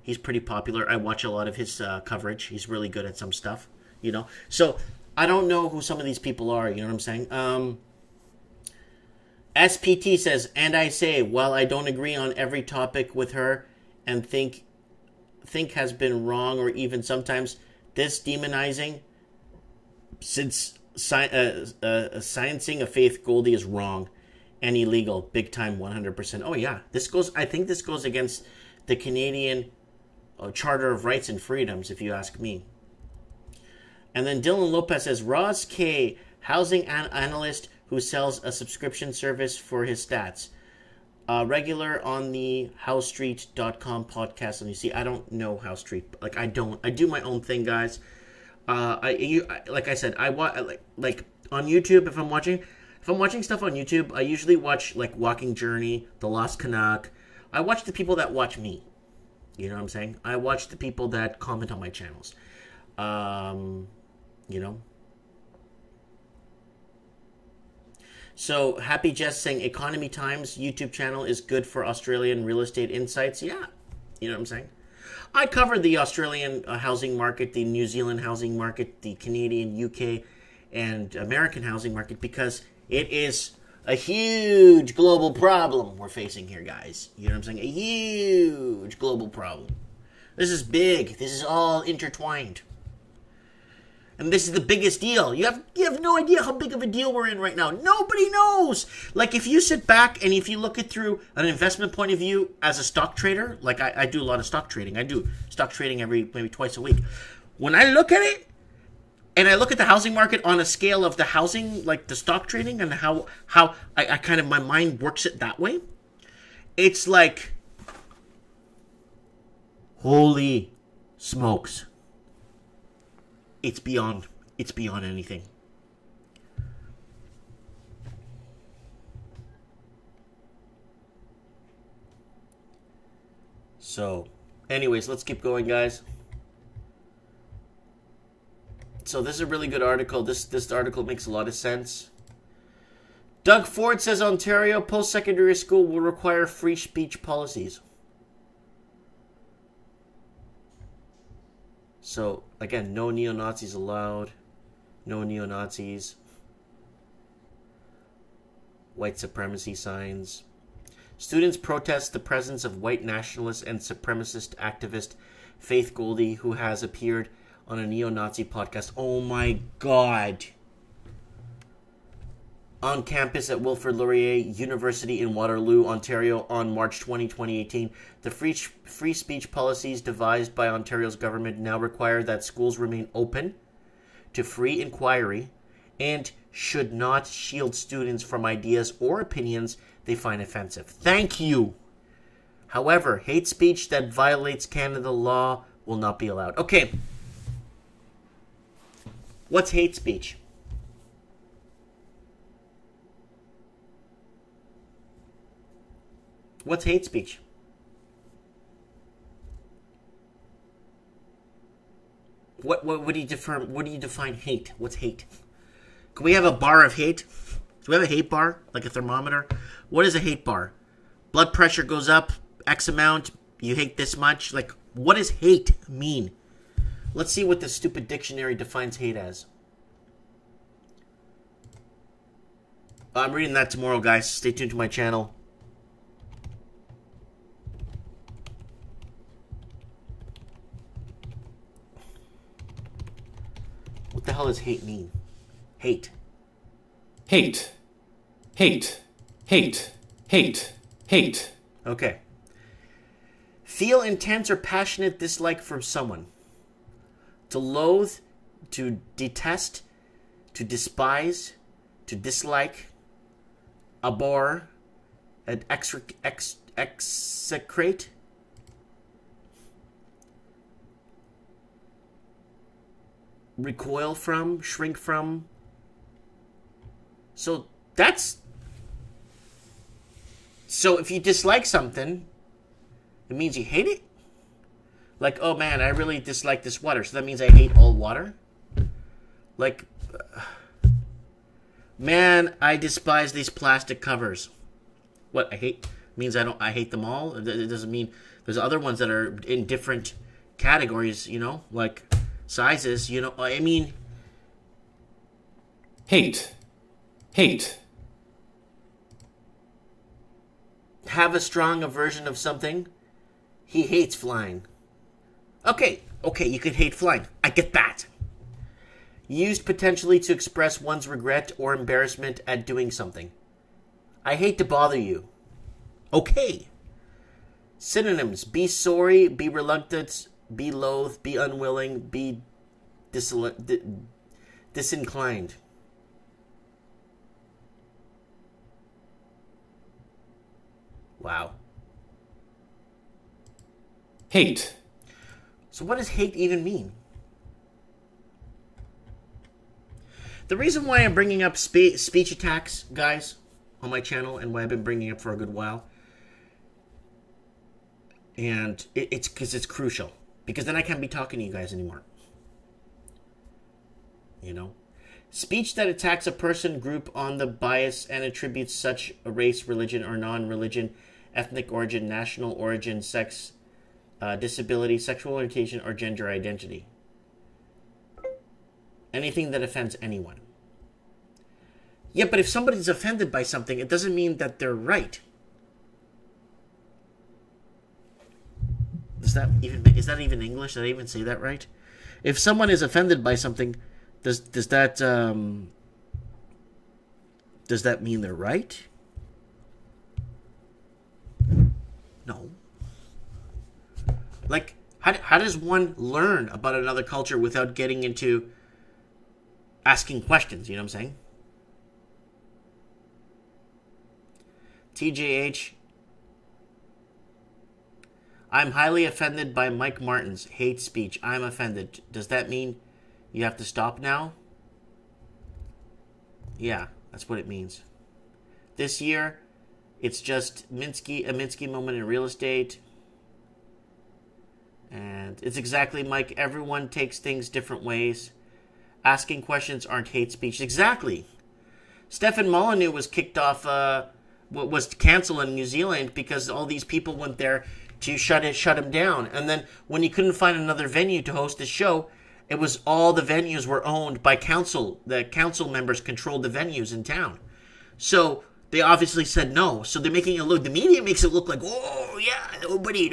Speaker 1: He's pretty popular. I watch a lot of his coverage. He's really good at some stuff, you know. So I don't know who some of these people are, you know what I'm saying? SPT says, and I say, while I don't agree on every topic with her and think has been wrong or even sometimes this demonizing since sciencing a faith Goldie is wrong and illegal, big time, 100%. Oh yeah, I think this goes against the Canadian Charter of Rights and Freedoms, if you ask me. And then Dylan Lopez says, Ross K, housing analyst who sells a subscription service for his stats. Regular on the HowStreet.com podcast. And you see, I don't know How Street. Like, I do my own thing, guys. Like I said, I like on YouTube. If I'm watching stuff on YouTube, I usually watch like Walking Journey, The Lost Canuck. I watch the people that watch me. You know what I'm saying? I watch the people that comment on my channels. You know. So Happy Jess saying Economy Times YouTube channel is good for Australian real estate insights. Yeah, you know what I'm saying. I covered the Australian housing market, the New Zealand housing market, the Canadian, UK, and American housing market because it is a huge global problem we're facing here, guys. You know what I'm saying? A huge global problem. This is big. This is all intertwined. And this is the biggest deal. You have no idea how big of a deal we're in right now. Nobody knows. Like, if you sit back and if you look at through an investment point of view as a stock trader, like I do a lot of stock trading. I do stock trading maybe twice a week. When I look at it, and I look at the housing market on a scale of the housing, like the stock trading, and how I kind of, my mind works it that way, it's like, holy smokes. It's beyond anything. So, anyways, let's keep going, guys. So this is a really good article. This article makes a lot of sense. Doug Ford says Ontario post-secondary school will require free speech policies. So, again, no neo-Nazis allowed. No neo-Nazis. White supremacy signs. Students protest the presence of white nationalist and supremacist activist Faith Goldie, who has appeared on a neo-Nazi podcast. Oh my God. On campus at Wilfrid Laurier University in Waterloo, Ontario on March 20, 2018. The free speech policies devised by Ontario's government now require that schools remain open to free inquiry and should not shield students from ideas or opinions they find offensive. Thank you. However, hate speech that violates Canada law will not be allowed. Okay. What's hate speech? What's hate speech? What do you define hate? What's hate? Can we have a bar of hate? Do we have a hate bar? Like a thermometer? What is a hate bar? Blood pressure goes up X amount, you hate this much? Like, what does hate mean? Let's see what the stupid dictionary defines hate as. I'm reading that tomorrow, guys. Stay tuned to my channel. What the hell does hate mean? Hate.
Speaker 7: Hate. Hate. Hate. Hate. Hate.
Speaker 1: Okay. Feel intense or passionate dislike for someone. To loathe, to detest, to despise, to dislike, abhor, and execrate. Recoil from, shrink from. So that's... So if you dislike something, it means you hate it? Like, oh man, I really dislike this water, so that means I hate all water? Like, man, I despise these plastic covers. What, I hate? Means I hate them all? It doesn't mean... There's other ones that are in different categories, you know? Like... sizes, you know, I mean...
Speaker 7: Hate. Hate.
Speaker 1: Have a strong aversion of something. He hates flying. Okay, you can hate flying. I get that. Used potentially to express one's regret or embarrassment at doing something. I hate to bother you. Okay. Synonyms. Be sorry, be reluctant, be loath, be unwilling, be disinclined. Wow.
Speaker 7: Hate.
Speaker 1: So what does hate even mean? The reason why I'm bringing up speech attacks, guys, on my channel, and why I've been bringing it up for a good while, and it's because it's crucial. Because then I can't be talking to you guys anymore. You know? Speech that attacks a person, group on the bias and attributes such a race, religion, or non-religion, ethnic origin, national origin, sex, disability, sexual orientation, or gender identity. Anything that offends anyone. Yeah, but if somebody's offended by something, it doesn't mean that they're right. Is that even English? Did I even say that right? If someone is offended by something, does that mean they're right? No. Like, how does one learn about another culture without getting into asking questions? You know what I'm saying? TJH. I'm highly offended by Mike Martin's hate speech. I'm offended. Does that mean you have to stop now? Yeah, that's what it means. This year, it's just a Minsky moment in real estate. And it's exactly, Mike, everyone takes things different ways. Asking questions aren't hate speech. Exactly. Stefan Molyneux was kicked off, was cancelled in New Zealand because all these people went there to shut him down. And then when he couldn't find another venue to host his show, it was all the venues were owned by council. The council members controlled the venues in town. So they obviously said no. So they're making it look, the media makes it look like, oh yeah, nobody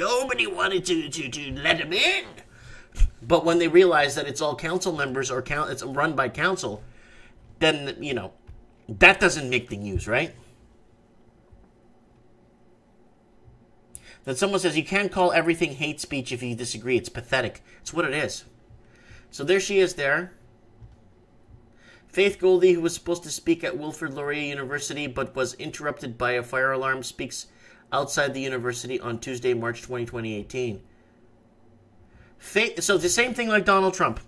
Speaker 1: wanted to let him in. But when they realize that it's all council members or it's run by council, then, you know, that doesn't make the news, right? Then someone says, you can't call everything hate speech if you disagree. It's pathetic. It's what it is. So there she is there. Faith Goldie, who was supposed to speak at Wilfrid Laurier University but was interrupted by a fire alarm, speaks outside the university on Tuesday, March 2018. So the same thing like Donald Trump.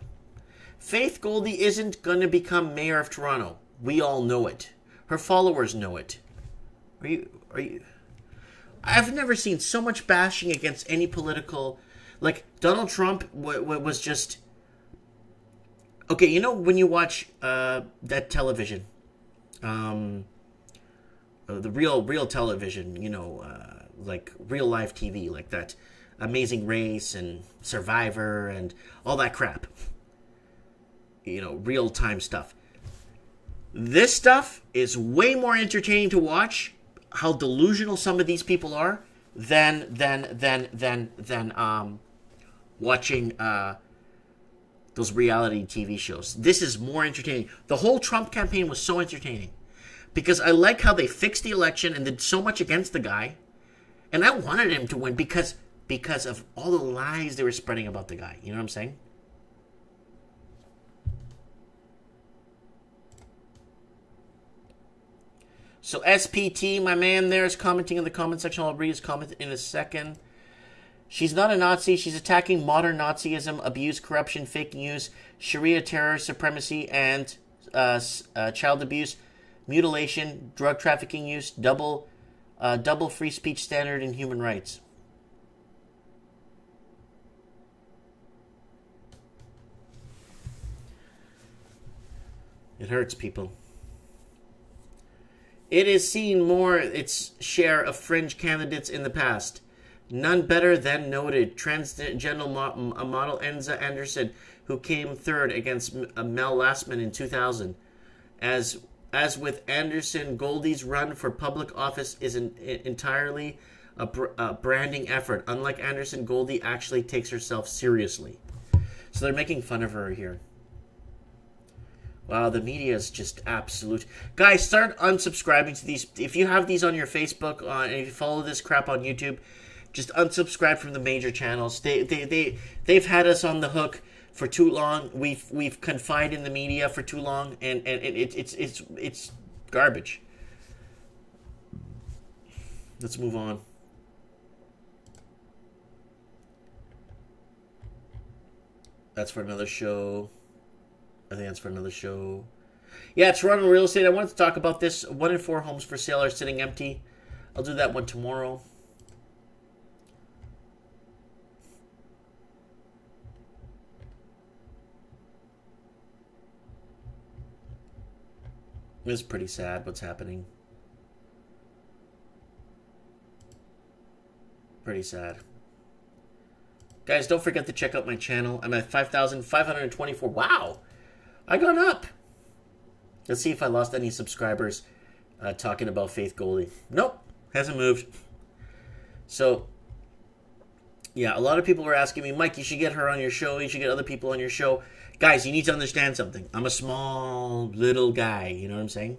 Speaker 1: Faith Goldie isn't going to become mayor of Toronto. We all know it. Her followers know it. Are you... I've never seen so much bashing against any political... Like, Donald Trump was just... Okay, you know when you watch that television, the real television, you know, like real life TV, like that Amazing Race and Survivor and all that crap. You know, real time stuff. This stuff is way more entertaining to watch. How delusional some of these people are than watching those reality TV shows. This is more entertaining. The whole Trump campaign was so entertaining because I like how they fixed the election and did so much against the guy, and I wanted him to win because of all the lies they were spreading about the guy. You know what I'm saying? So SPT, my man there, is commenting in the comment section. I'll read his comment in a second. She's not a Nazi. She's attacking modern Nazism, abuse, corruption, fake news, Sharia terror, supremacy, and child abuse, mutilation, drug trafficking use, double free speech standard, and human rights. It hurts, people. It has seen more its share of fringe candidates in the past. None better than noted transgender model Enza Anderson, who came third against Mel Lastman in 2000. As with Anderson, Goldie's run for public office is entirely a branding effort. Unlike Anderson, Goldie actually takes herself seriously. So they're making fun of her here. Wow, the media is just absolute. Guys, start unsubscribing to these. If you have these on your Facebook, and if you follow this crap on YouTube, just unsubscribe from the major channels. They've had us on the hook for too long. We've confided in the media for too long, and it's garbage. Let's move on. That's for another show. I think that's for another show. Yeah, Toronto real estate. I wanted to talk about this. 1 in 4 homes for sale are sitting empty. I'll do that one tomorrow. It's pretty sad what's happening. Pretty sad. Guys, don't forget to check out my channel. I'm at 5,524. Wow. I gone up. Let's see if I lost any subscribers talking about Faith Goldie. Nope. Hasn't moved. So, yeah, a lot of people were asking me, Mike, you should get her on your show. You should get other people on your show. Guys, you need to understand something. I'm a small, little guy. You know what I'm saying?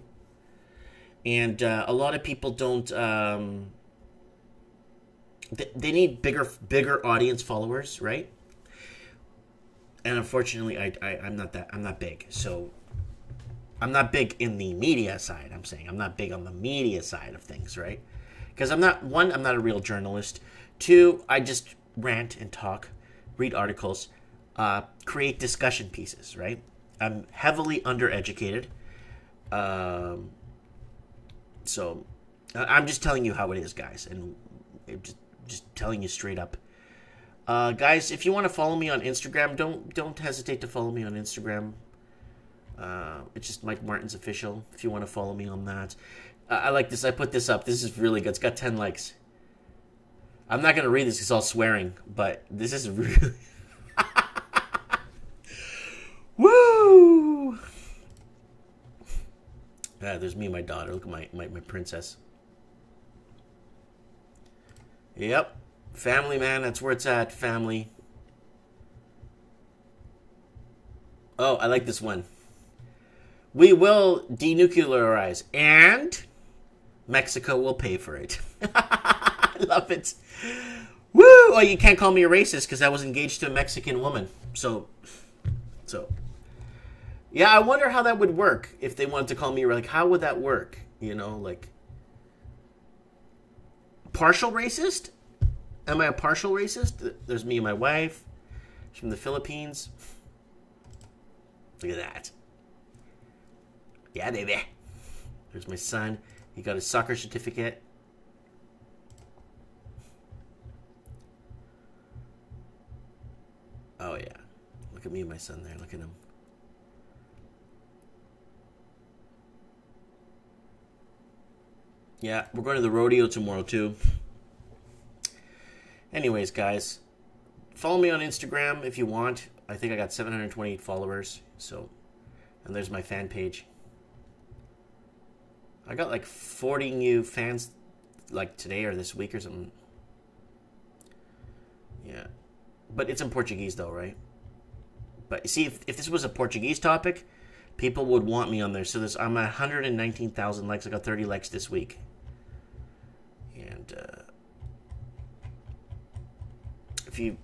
Speaker 1: And a lot of people don't... they need bigger audience followers, right? And unfortunately, I'm not big. So I'm not big in the media side. I'm saying I'm not big on the media side of things, right? Because I'm not a real journalist. 2, I just rant and talk, read articles, create discussion pieces, right? I'm heavily undereducated. So I'm just telling you how it is, guys, and just telling you straight up. Guys, if you want to follow me on Instagram, don't hesitate to follow me on Instagram. It's just Mike Martin's Official, if you want to follow me on that. I like this. I put this up. This is really good. It's got 10 likes. I'm not going to read this. It's all swearing, but this is really... Woo! There's me and my daughter. Look at my princess. Yep. Family, man. That's where it's at. Family. Oh, I like this one. We will denuclearize, and Mexico will pay for it. I love it. Woo! Oh, you can't call me a racist because I was engaged to a Mexican woman. So, yeah, I wonder how that would work if they wanted to call me, like, how would that work? You know, like, partial racist? Am I a partial racist? There's me and my wife. She's from the Philippines. Look at that. Yeah, baby. There's my son. He got his soccer certificate. Oh, yeah. Look at me and my son there. Look at him. Yeah, we're going to the rodeo tomorrow, too. Anyways, guys, follow me on Instagram if you want. I think I got 728 followers. So, and there's my fan page. I got like 40 new fans like today or this week or something. Yeah. But it's in Portuguese though, right? But see, if this was a Portuguese topic, people would want me on there. So I'm at 119,000 likes. I got 30 likes this week. And if you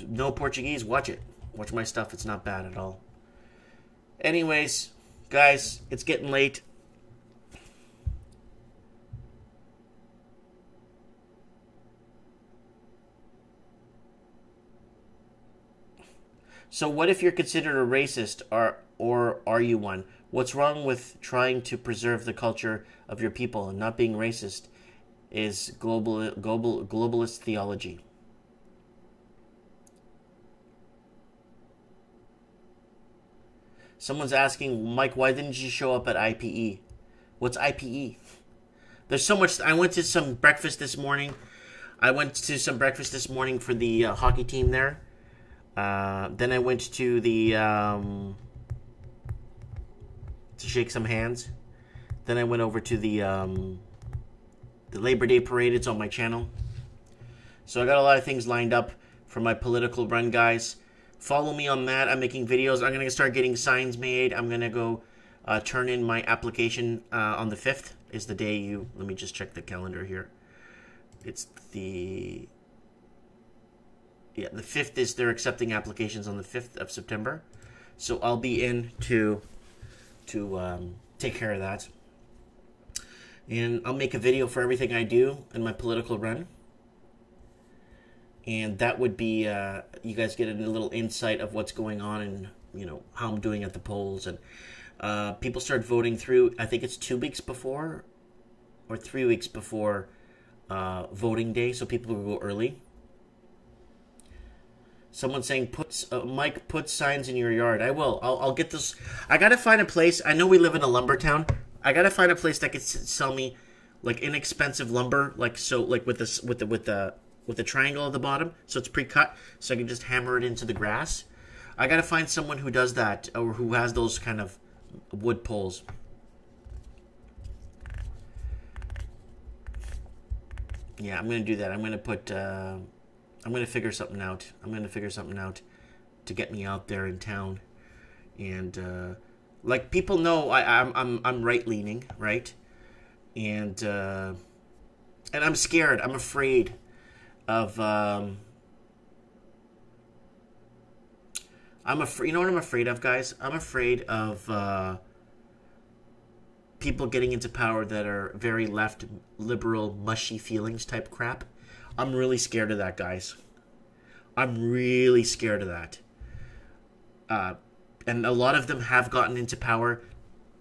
Speaker 1: know Portuguese, watch it. Watch my stuff. It's not bad at all. Anyways, guys, it's getting late. So what if you're considered a racist, or are you one? What's wrong with trying to preserve the culture of your people and not being racist is globalist theology. Someone's asking, Mike, why didn't you show up at IPE? What's IPE? There's so much. I went to some breakfast this morning. For the hockey team there. Then I went to the to shake some hands. Then I went over to the Labor Day parade. It's on my channel. So I got a lot of things lined up for my political run, guys. Follow me on that. I'm making videos. I'm gonna start getting signs made. I'm gonna go turn in my application on the 5th. Is the day you. Let me just check the calendar here. It's the. Yeah, the 5th is they're accepting applications on the 5th of September. So I'll be in to take care of that. And I'll make a video for everything I do in my political run. And that would be, you guys get a little insight of what's going on and, you know, how I'm doing at the polls. And people start voting through, I think it's 2 weeks before or 3 weeks before voting day. So people will go early. Someone's saying, Mike, put signs in your yard. I will. I'll get this. I got to find a place. I know we live in a lumber town. I got to find a place that could sell me, like, inexpensive lumber. Like, so, like, with the with a triangle at the bottom, so it's pre-cut, so I can just hammer it into the grass. I gotta find someone who does that, or who has those kind of wood poles. Yeah, I'm gonna do that. I'm gonna put. I'm gonna figure something out. I'm gonna figure something out to get me out there in town, and like people know, I'm right leaning, right, and I'm scared. I'm afraid of. I'm afraid. You know what I'm afraid of, guys? I'm afraid of people getting into power that are very left, liberal, mushy feelings type crap. I'm really scared of that, guys. I'm really scared of that. And a lot of them have gotten into power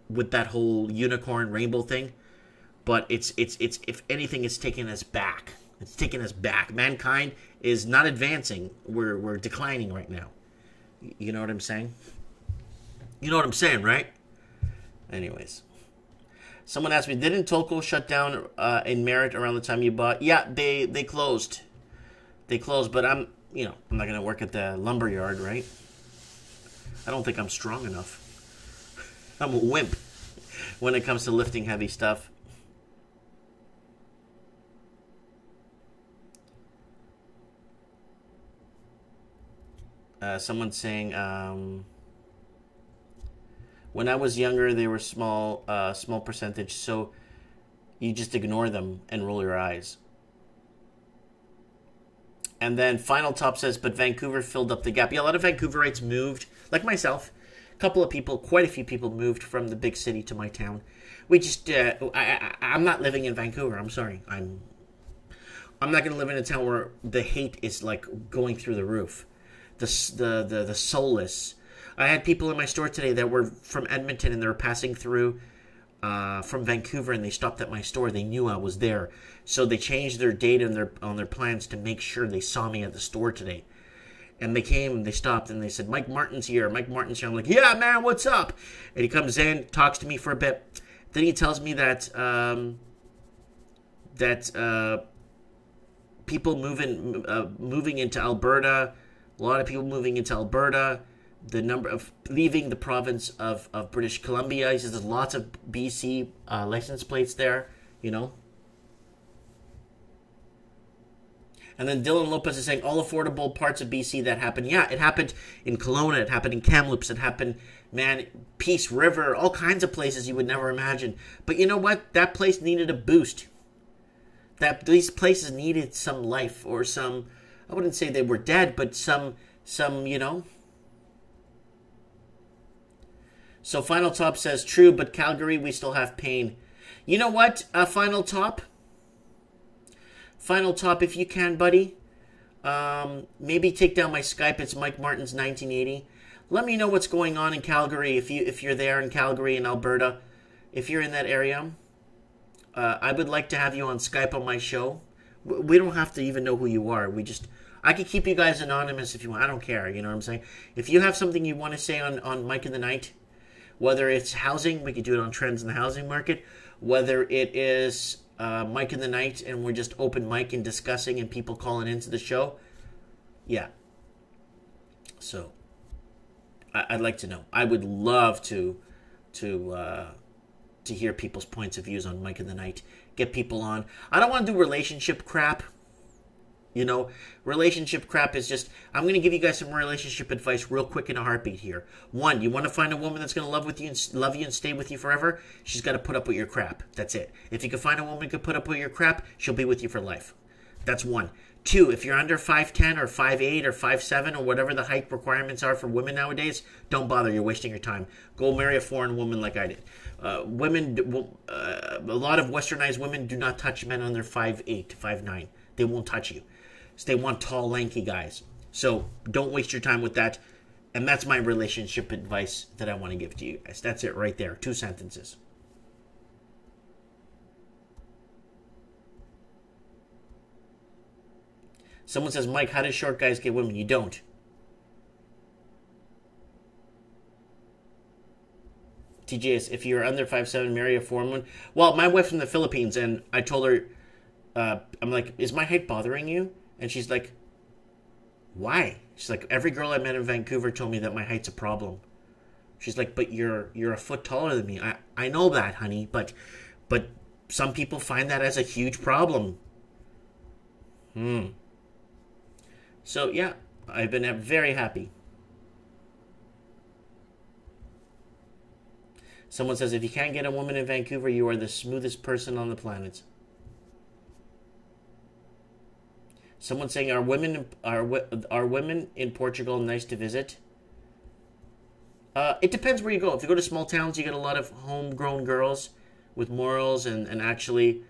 Speaker 1: with that whole unicorn rainbow thing. But it's if anything, it's taken us back. It's taken us back. Mankind is not advancing. We're declining right now. You know what I'm saying? You know what I'm saying, right? Anyways. Someone asked me, didn't Tolko shut down in Merritt around the time you bought? Yeah, they closed. They closed, but I'm not going to work at the lumber yard, right? I don't think I'm strong enough. I'm a wimp when it comes to lifting heavy stuff. Someone's saying, when I was younger, they were small percentage, so you just ignore them and roll your eyes. And then Final Top says, but Vancouver filled up the gap. Yeah, a lot of Vancouverites moved, like myself. Quite a few people moved from the big city to my town. We just, I'm not living in Vancouver. I'm sorry. I'm not going to live in a town where the hate is like going through the roof. The soulless. I had people in my store today that were from Edmonton and they were passing through from Vancouver and they stopped at my store. They knew I was there. So they changed their date on their plans to make sure they saw me at the store today. And they came and they stopped and they said, Mike Martin's here. Mike Martin's here. I'm like, yeah, man, what's up? And he comes in, talks to me for a bit. Then he tells me that people moving into Alberta, a lot of people moving into Alberta, the number of leaving the province of British Columbia. He says there's lots of BC license plates there, you know. And then Dylan Lopez is saying all affordable parts of BC that happened. Yeah, it happened in Kelowna, it happened in Kamloops, it happened, man, Peace River, all kinds of places you would never imagine. But you know what? That place needed a boost. These places needed some life or some, I wouldn't say they were dead, but some, you know. So Final Top says, true, but Calgary, we still have pain. You know what, Final Top? Final Top, if you can, buddy. Maybe take down my Skype. It's Mike Martin's 1980. Let me know what's going on in Calgary if you're there in Calgary in Alberta. If you're in that area. I would like to have you on Skype on my show. We don't have to even know who you are. I could keep you guys anonymous if you want. I don't care. You know what I'm saying? If you have something you want to say on Mike in the Night, whether it's housing, we could do it on trends in the housing market. Whether it is Mike in the Night and we're just open mic and discussing and people calling into the show. Yeah. So, I'd like to know. I would love to hear people's points of views on Mike in the Night. Get people on. I don't want to do relationship crap. You know, relationship crap is just, I'm going to give you guys some relationship advice real quick in a heartbeat here. One, you want to find a woman that's going to love you and stay with you forever? She's got to put up with your crap. That's it. If you can find a woman who can put up with your crap, she'll be with you for life. That's one. Two, if you're under 5'10 or 5'8 or 5'7 or whatever the height requirements are for women nowadays, don't bother. You're wasting your time. Go marry a foreign woman like I did. A lot of westernized women do not touch men under 5'8, 5'9. They won't touch you. So they want tall, lanky guys. So don't waste your time with that. And that's my relationship advice that I want to give to you guys. That's it right there. 2 sentences. Someone says, Mike, how do short guys get women? You don't. TJS, if you're under 5'7", marry a foreign one. Well, my wife's from the Philippines, and I told her, I'm like, is my height bothering you? And she's like, why? She's like, every girl I met in Vancouver told me that my height's a problem. She's like, but you're a foot taller than me. I know that, honey, but some people find that as a huge problem. So, yeah, I've been very happy. Someone says, if you can't get a woman in Vancouver, you are the smoothest person on the planet. Someone saying, are women in Portugal nice to visit? It depends where you go. If you go to small towns, you get a lot of homegrown girls with morals and actually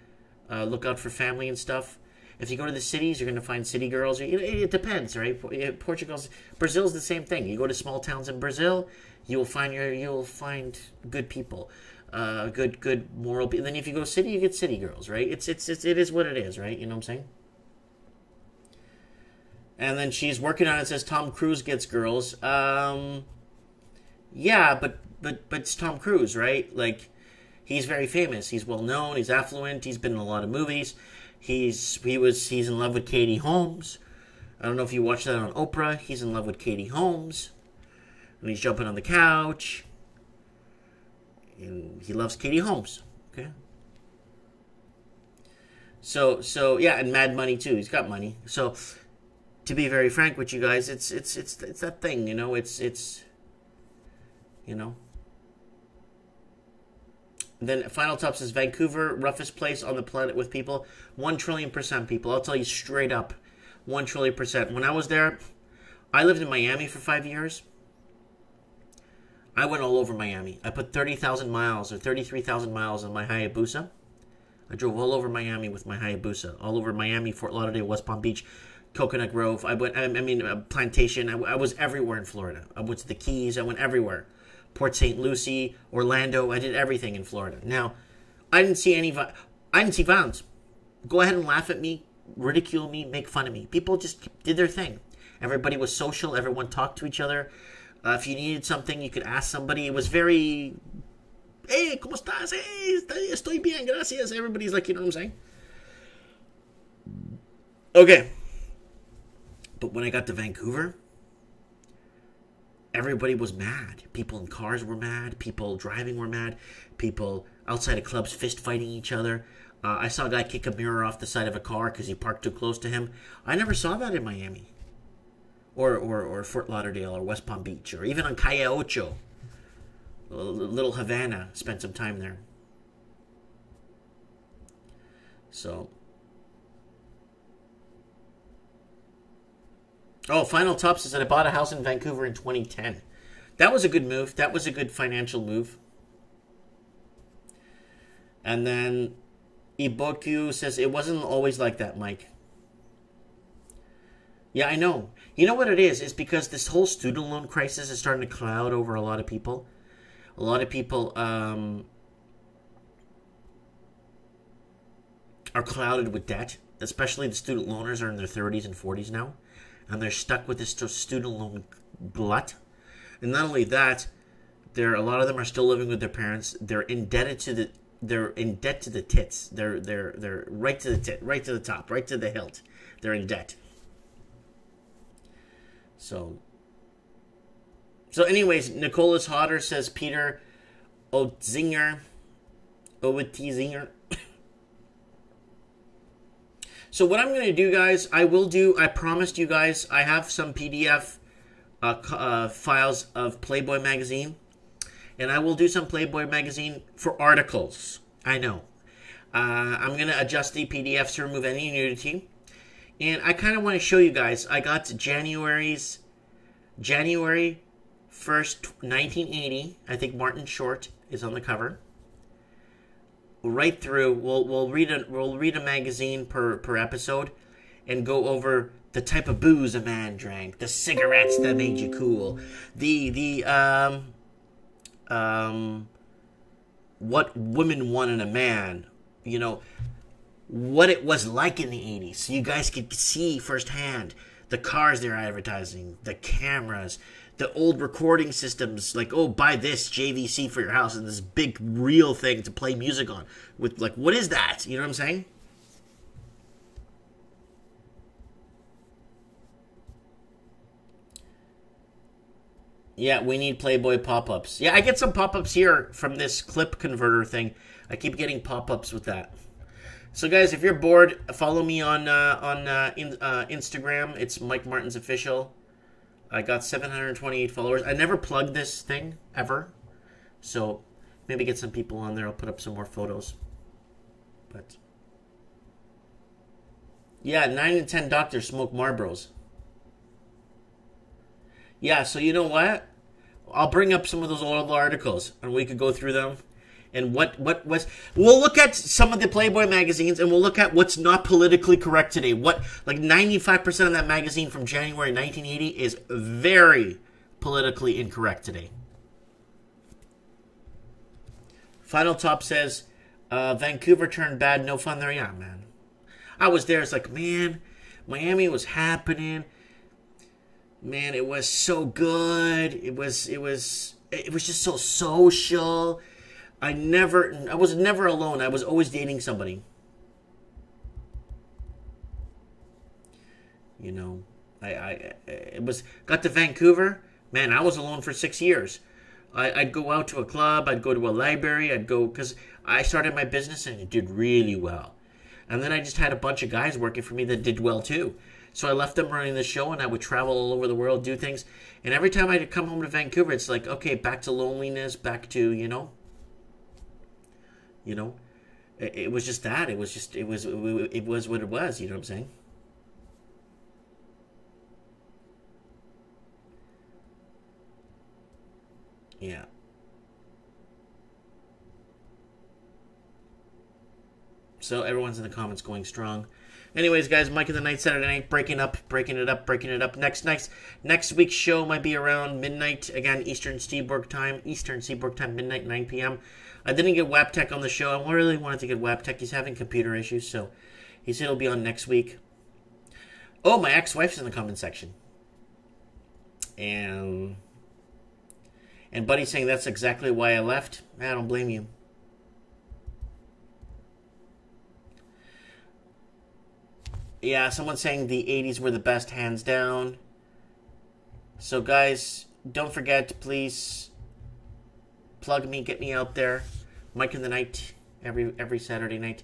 Speaker 1: look out for family and stuff. If you go to the cities, you're going to find city girls. It depends, right? Brazil's the same thing. You go to small towns in Brazil, you'll find good people, good moral people. Then if you go city, you get city girls, right? It is what it is, right? You know what I'm saying? And then she's working on it. Says Tom Cruise gets girls. Yeah, but it's Tom Cruise, right? Like, he's very famous. He's well known. He's affluent. He's been in a lot of movies. He's in love with Katie Holmes. I don't know if you watched that on Oprah. He's in love with Katie Holmes, and he's jumping on the couch. And he loves Katie Holmes. Okay. So yeah, and Mad Money too. He's got money. So, to be very frank with you guys, it's that thing, you know. It's you know. Then Final Top says, Vancouver, roughest place on the planet with people. 1 trillion% people. I'll tell you straight up, 1 trillion%. When I was there, I lived in Miami for 5 years. I went all over Miami. I put 30,000 miles or 33,000 miles on my Hayabusa. I drove all over Miami with my Hayabusa. All over Miami, Fort Lauderdale, West Palm Beach, Coconut Grove. Plantation. I was everywhere in Florida. I went to the Keys. I went everywhere. Port St. Lucie, Orlando. I did everything in Florida. Now, I didn't see violence. Go ahead and laugh at me, ridicule me, make fun of me. People just did their thing. Everybody was social. Everyone talked to each other. If you needed something, you could ask somebody. It was very, hey, ¿cómo estás? Hey, estoy bien, gracias. Everybody's like, you know what I'm saying? Okay. But when I got to Vancouver, everybody was mad. People in cars were mad. People driving were mad. People outside of clubs fist fighting each other. I saw a guy kick a mirror off the side of a car because he parked too close to him. I never saw that in Miami. Or Fort Lauderdale or West Palm Beach. Or even on Calle Ocho. Little Havana. Spent some time there. So. Oh, Final Top says that I bought a house in Vancouver in 2010. That was a good move. That was a good financial move. And then Iboku says, it wasn't always like that, Mike. Yeah, I know. You know what it is? It's because this whole student loan crisis is starting to cloud over a lot of people. A lot of people are clouded with debt. Especially the student loaners are in their 30s and 40s now. And they're stuck with this student loan glut. And not only that, a lot of them are still living with their parents. They're indebted to the tits. They're right to the tit, right to the top, right to the hilt. They're in debt. So anyways, Nicola's Hodder says Peter Otzinger. So what I'm going to do, guys, I promised you guys, I have some PDF files of Playboy magazine. And I will do some Playboy magazine for articles. I know. I'm going to adjust the PDFs to remove any nudity. And I kind of want to show you guys. I got January 1st, 1980. I think Martin Short is on the cover. Right through, we'll read a magazine per episode, and go over the type of booze a man drank, the cigarettes that made you cool, what women want in a man, you know, what it was like in the 80s, so you guys could see firsthand the cars they're advertising, the cameras, the old recording systems, like, oh, buy this JVC for your house, and this big real thing to play music on. With, like, what is that? You know what I'm saying? Yeah, we need Playboy pop-ups. Yeah, I get some pop-ups here from this clip converter thing. I keep getting pop-ups with that. So, guys, if you're bored, follow me on Instagram. It's Mike Martin's Official. I got 728 followers. I never plugged this thing, ever. So, maybe get some people on there. I'll put up some more photos. But, yeah, 9 in 10 doctors smoke Marlboros. Yeah, so you know what? I'll bring up some of those old articles, and we could go through them. And what was... We'll look at some of the Playboy magazines, and we'll look at what's not politically correct today. What, like 95% of that magazine from January 1980 is very politically incorrect today. Final Top says, Vancouver turned bad, no fun there. Yeah, man. I was there, it's like, man, Miami was happening. Man, it was so good. It was just so social. I was never alone. I was always dating somebody. You know, got to Vancouver. Man, I was alone for 6 years. I'd go out to a club. I'd go to a library. Because I started my business and it did really well. And then I just had a bunch of guys working for me that did well too. So I left them running the show and I would travel all over the world, do things. And every time I'd come home to Vancouver, it's like, okay, back to loneliness, back to, you know, it was just that. It was what it was. You know what I'm saying? Yeah. So everyone's in the comments going strong. Anyways, guys, Mike of the Night, Saturday night, breaking it up. Next week's show might be around midnight, again, Eastern Seaboard time, midnight, 9 p.m. I didn't get Waptech on the show. I really wanted to get Waptech. He's having computer issues, so he said he'll be on next week. Oh, my ex-wife's in the comment section. And Buddy's saying that's exactly why I left. I don't blame you. Yeah, someone's saying the 80s were the best, hands down. So, guys, don't forget, please plug me, get me out there. Mike in the Night, every Saturday night.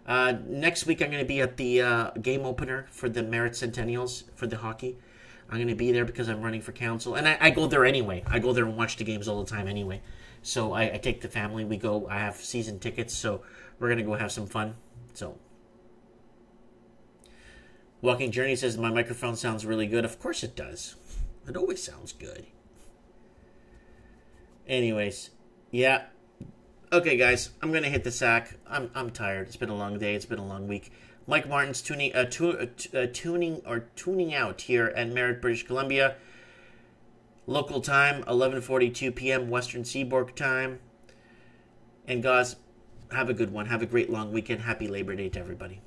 Speaker 1: Next week, I'm going to be at the game opener for the Merit Centennials for the hockey. I'm going to be there because I'm running for council. And I go there anyway. I go there and watch the games all the time anyway. So I take the family. We go. I have season tickets, so we're going to go have some fun. So... Walking Journey says, my microphone sounds really good. Of course it does. It always sounds good. Anyways, yeah. Okay, guys, I'm going to hit the sack. I'm tired. It's been a long day. It's been a long week. Mike Martin's tuning out here at Merritt, British Columbia. Local time, 11:42 p.m. Western Seaboard time. And guys, have a good one. Have a great long weekend. Happy Labor Day to everybody.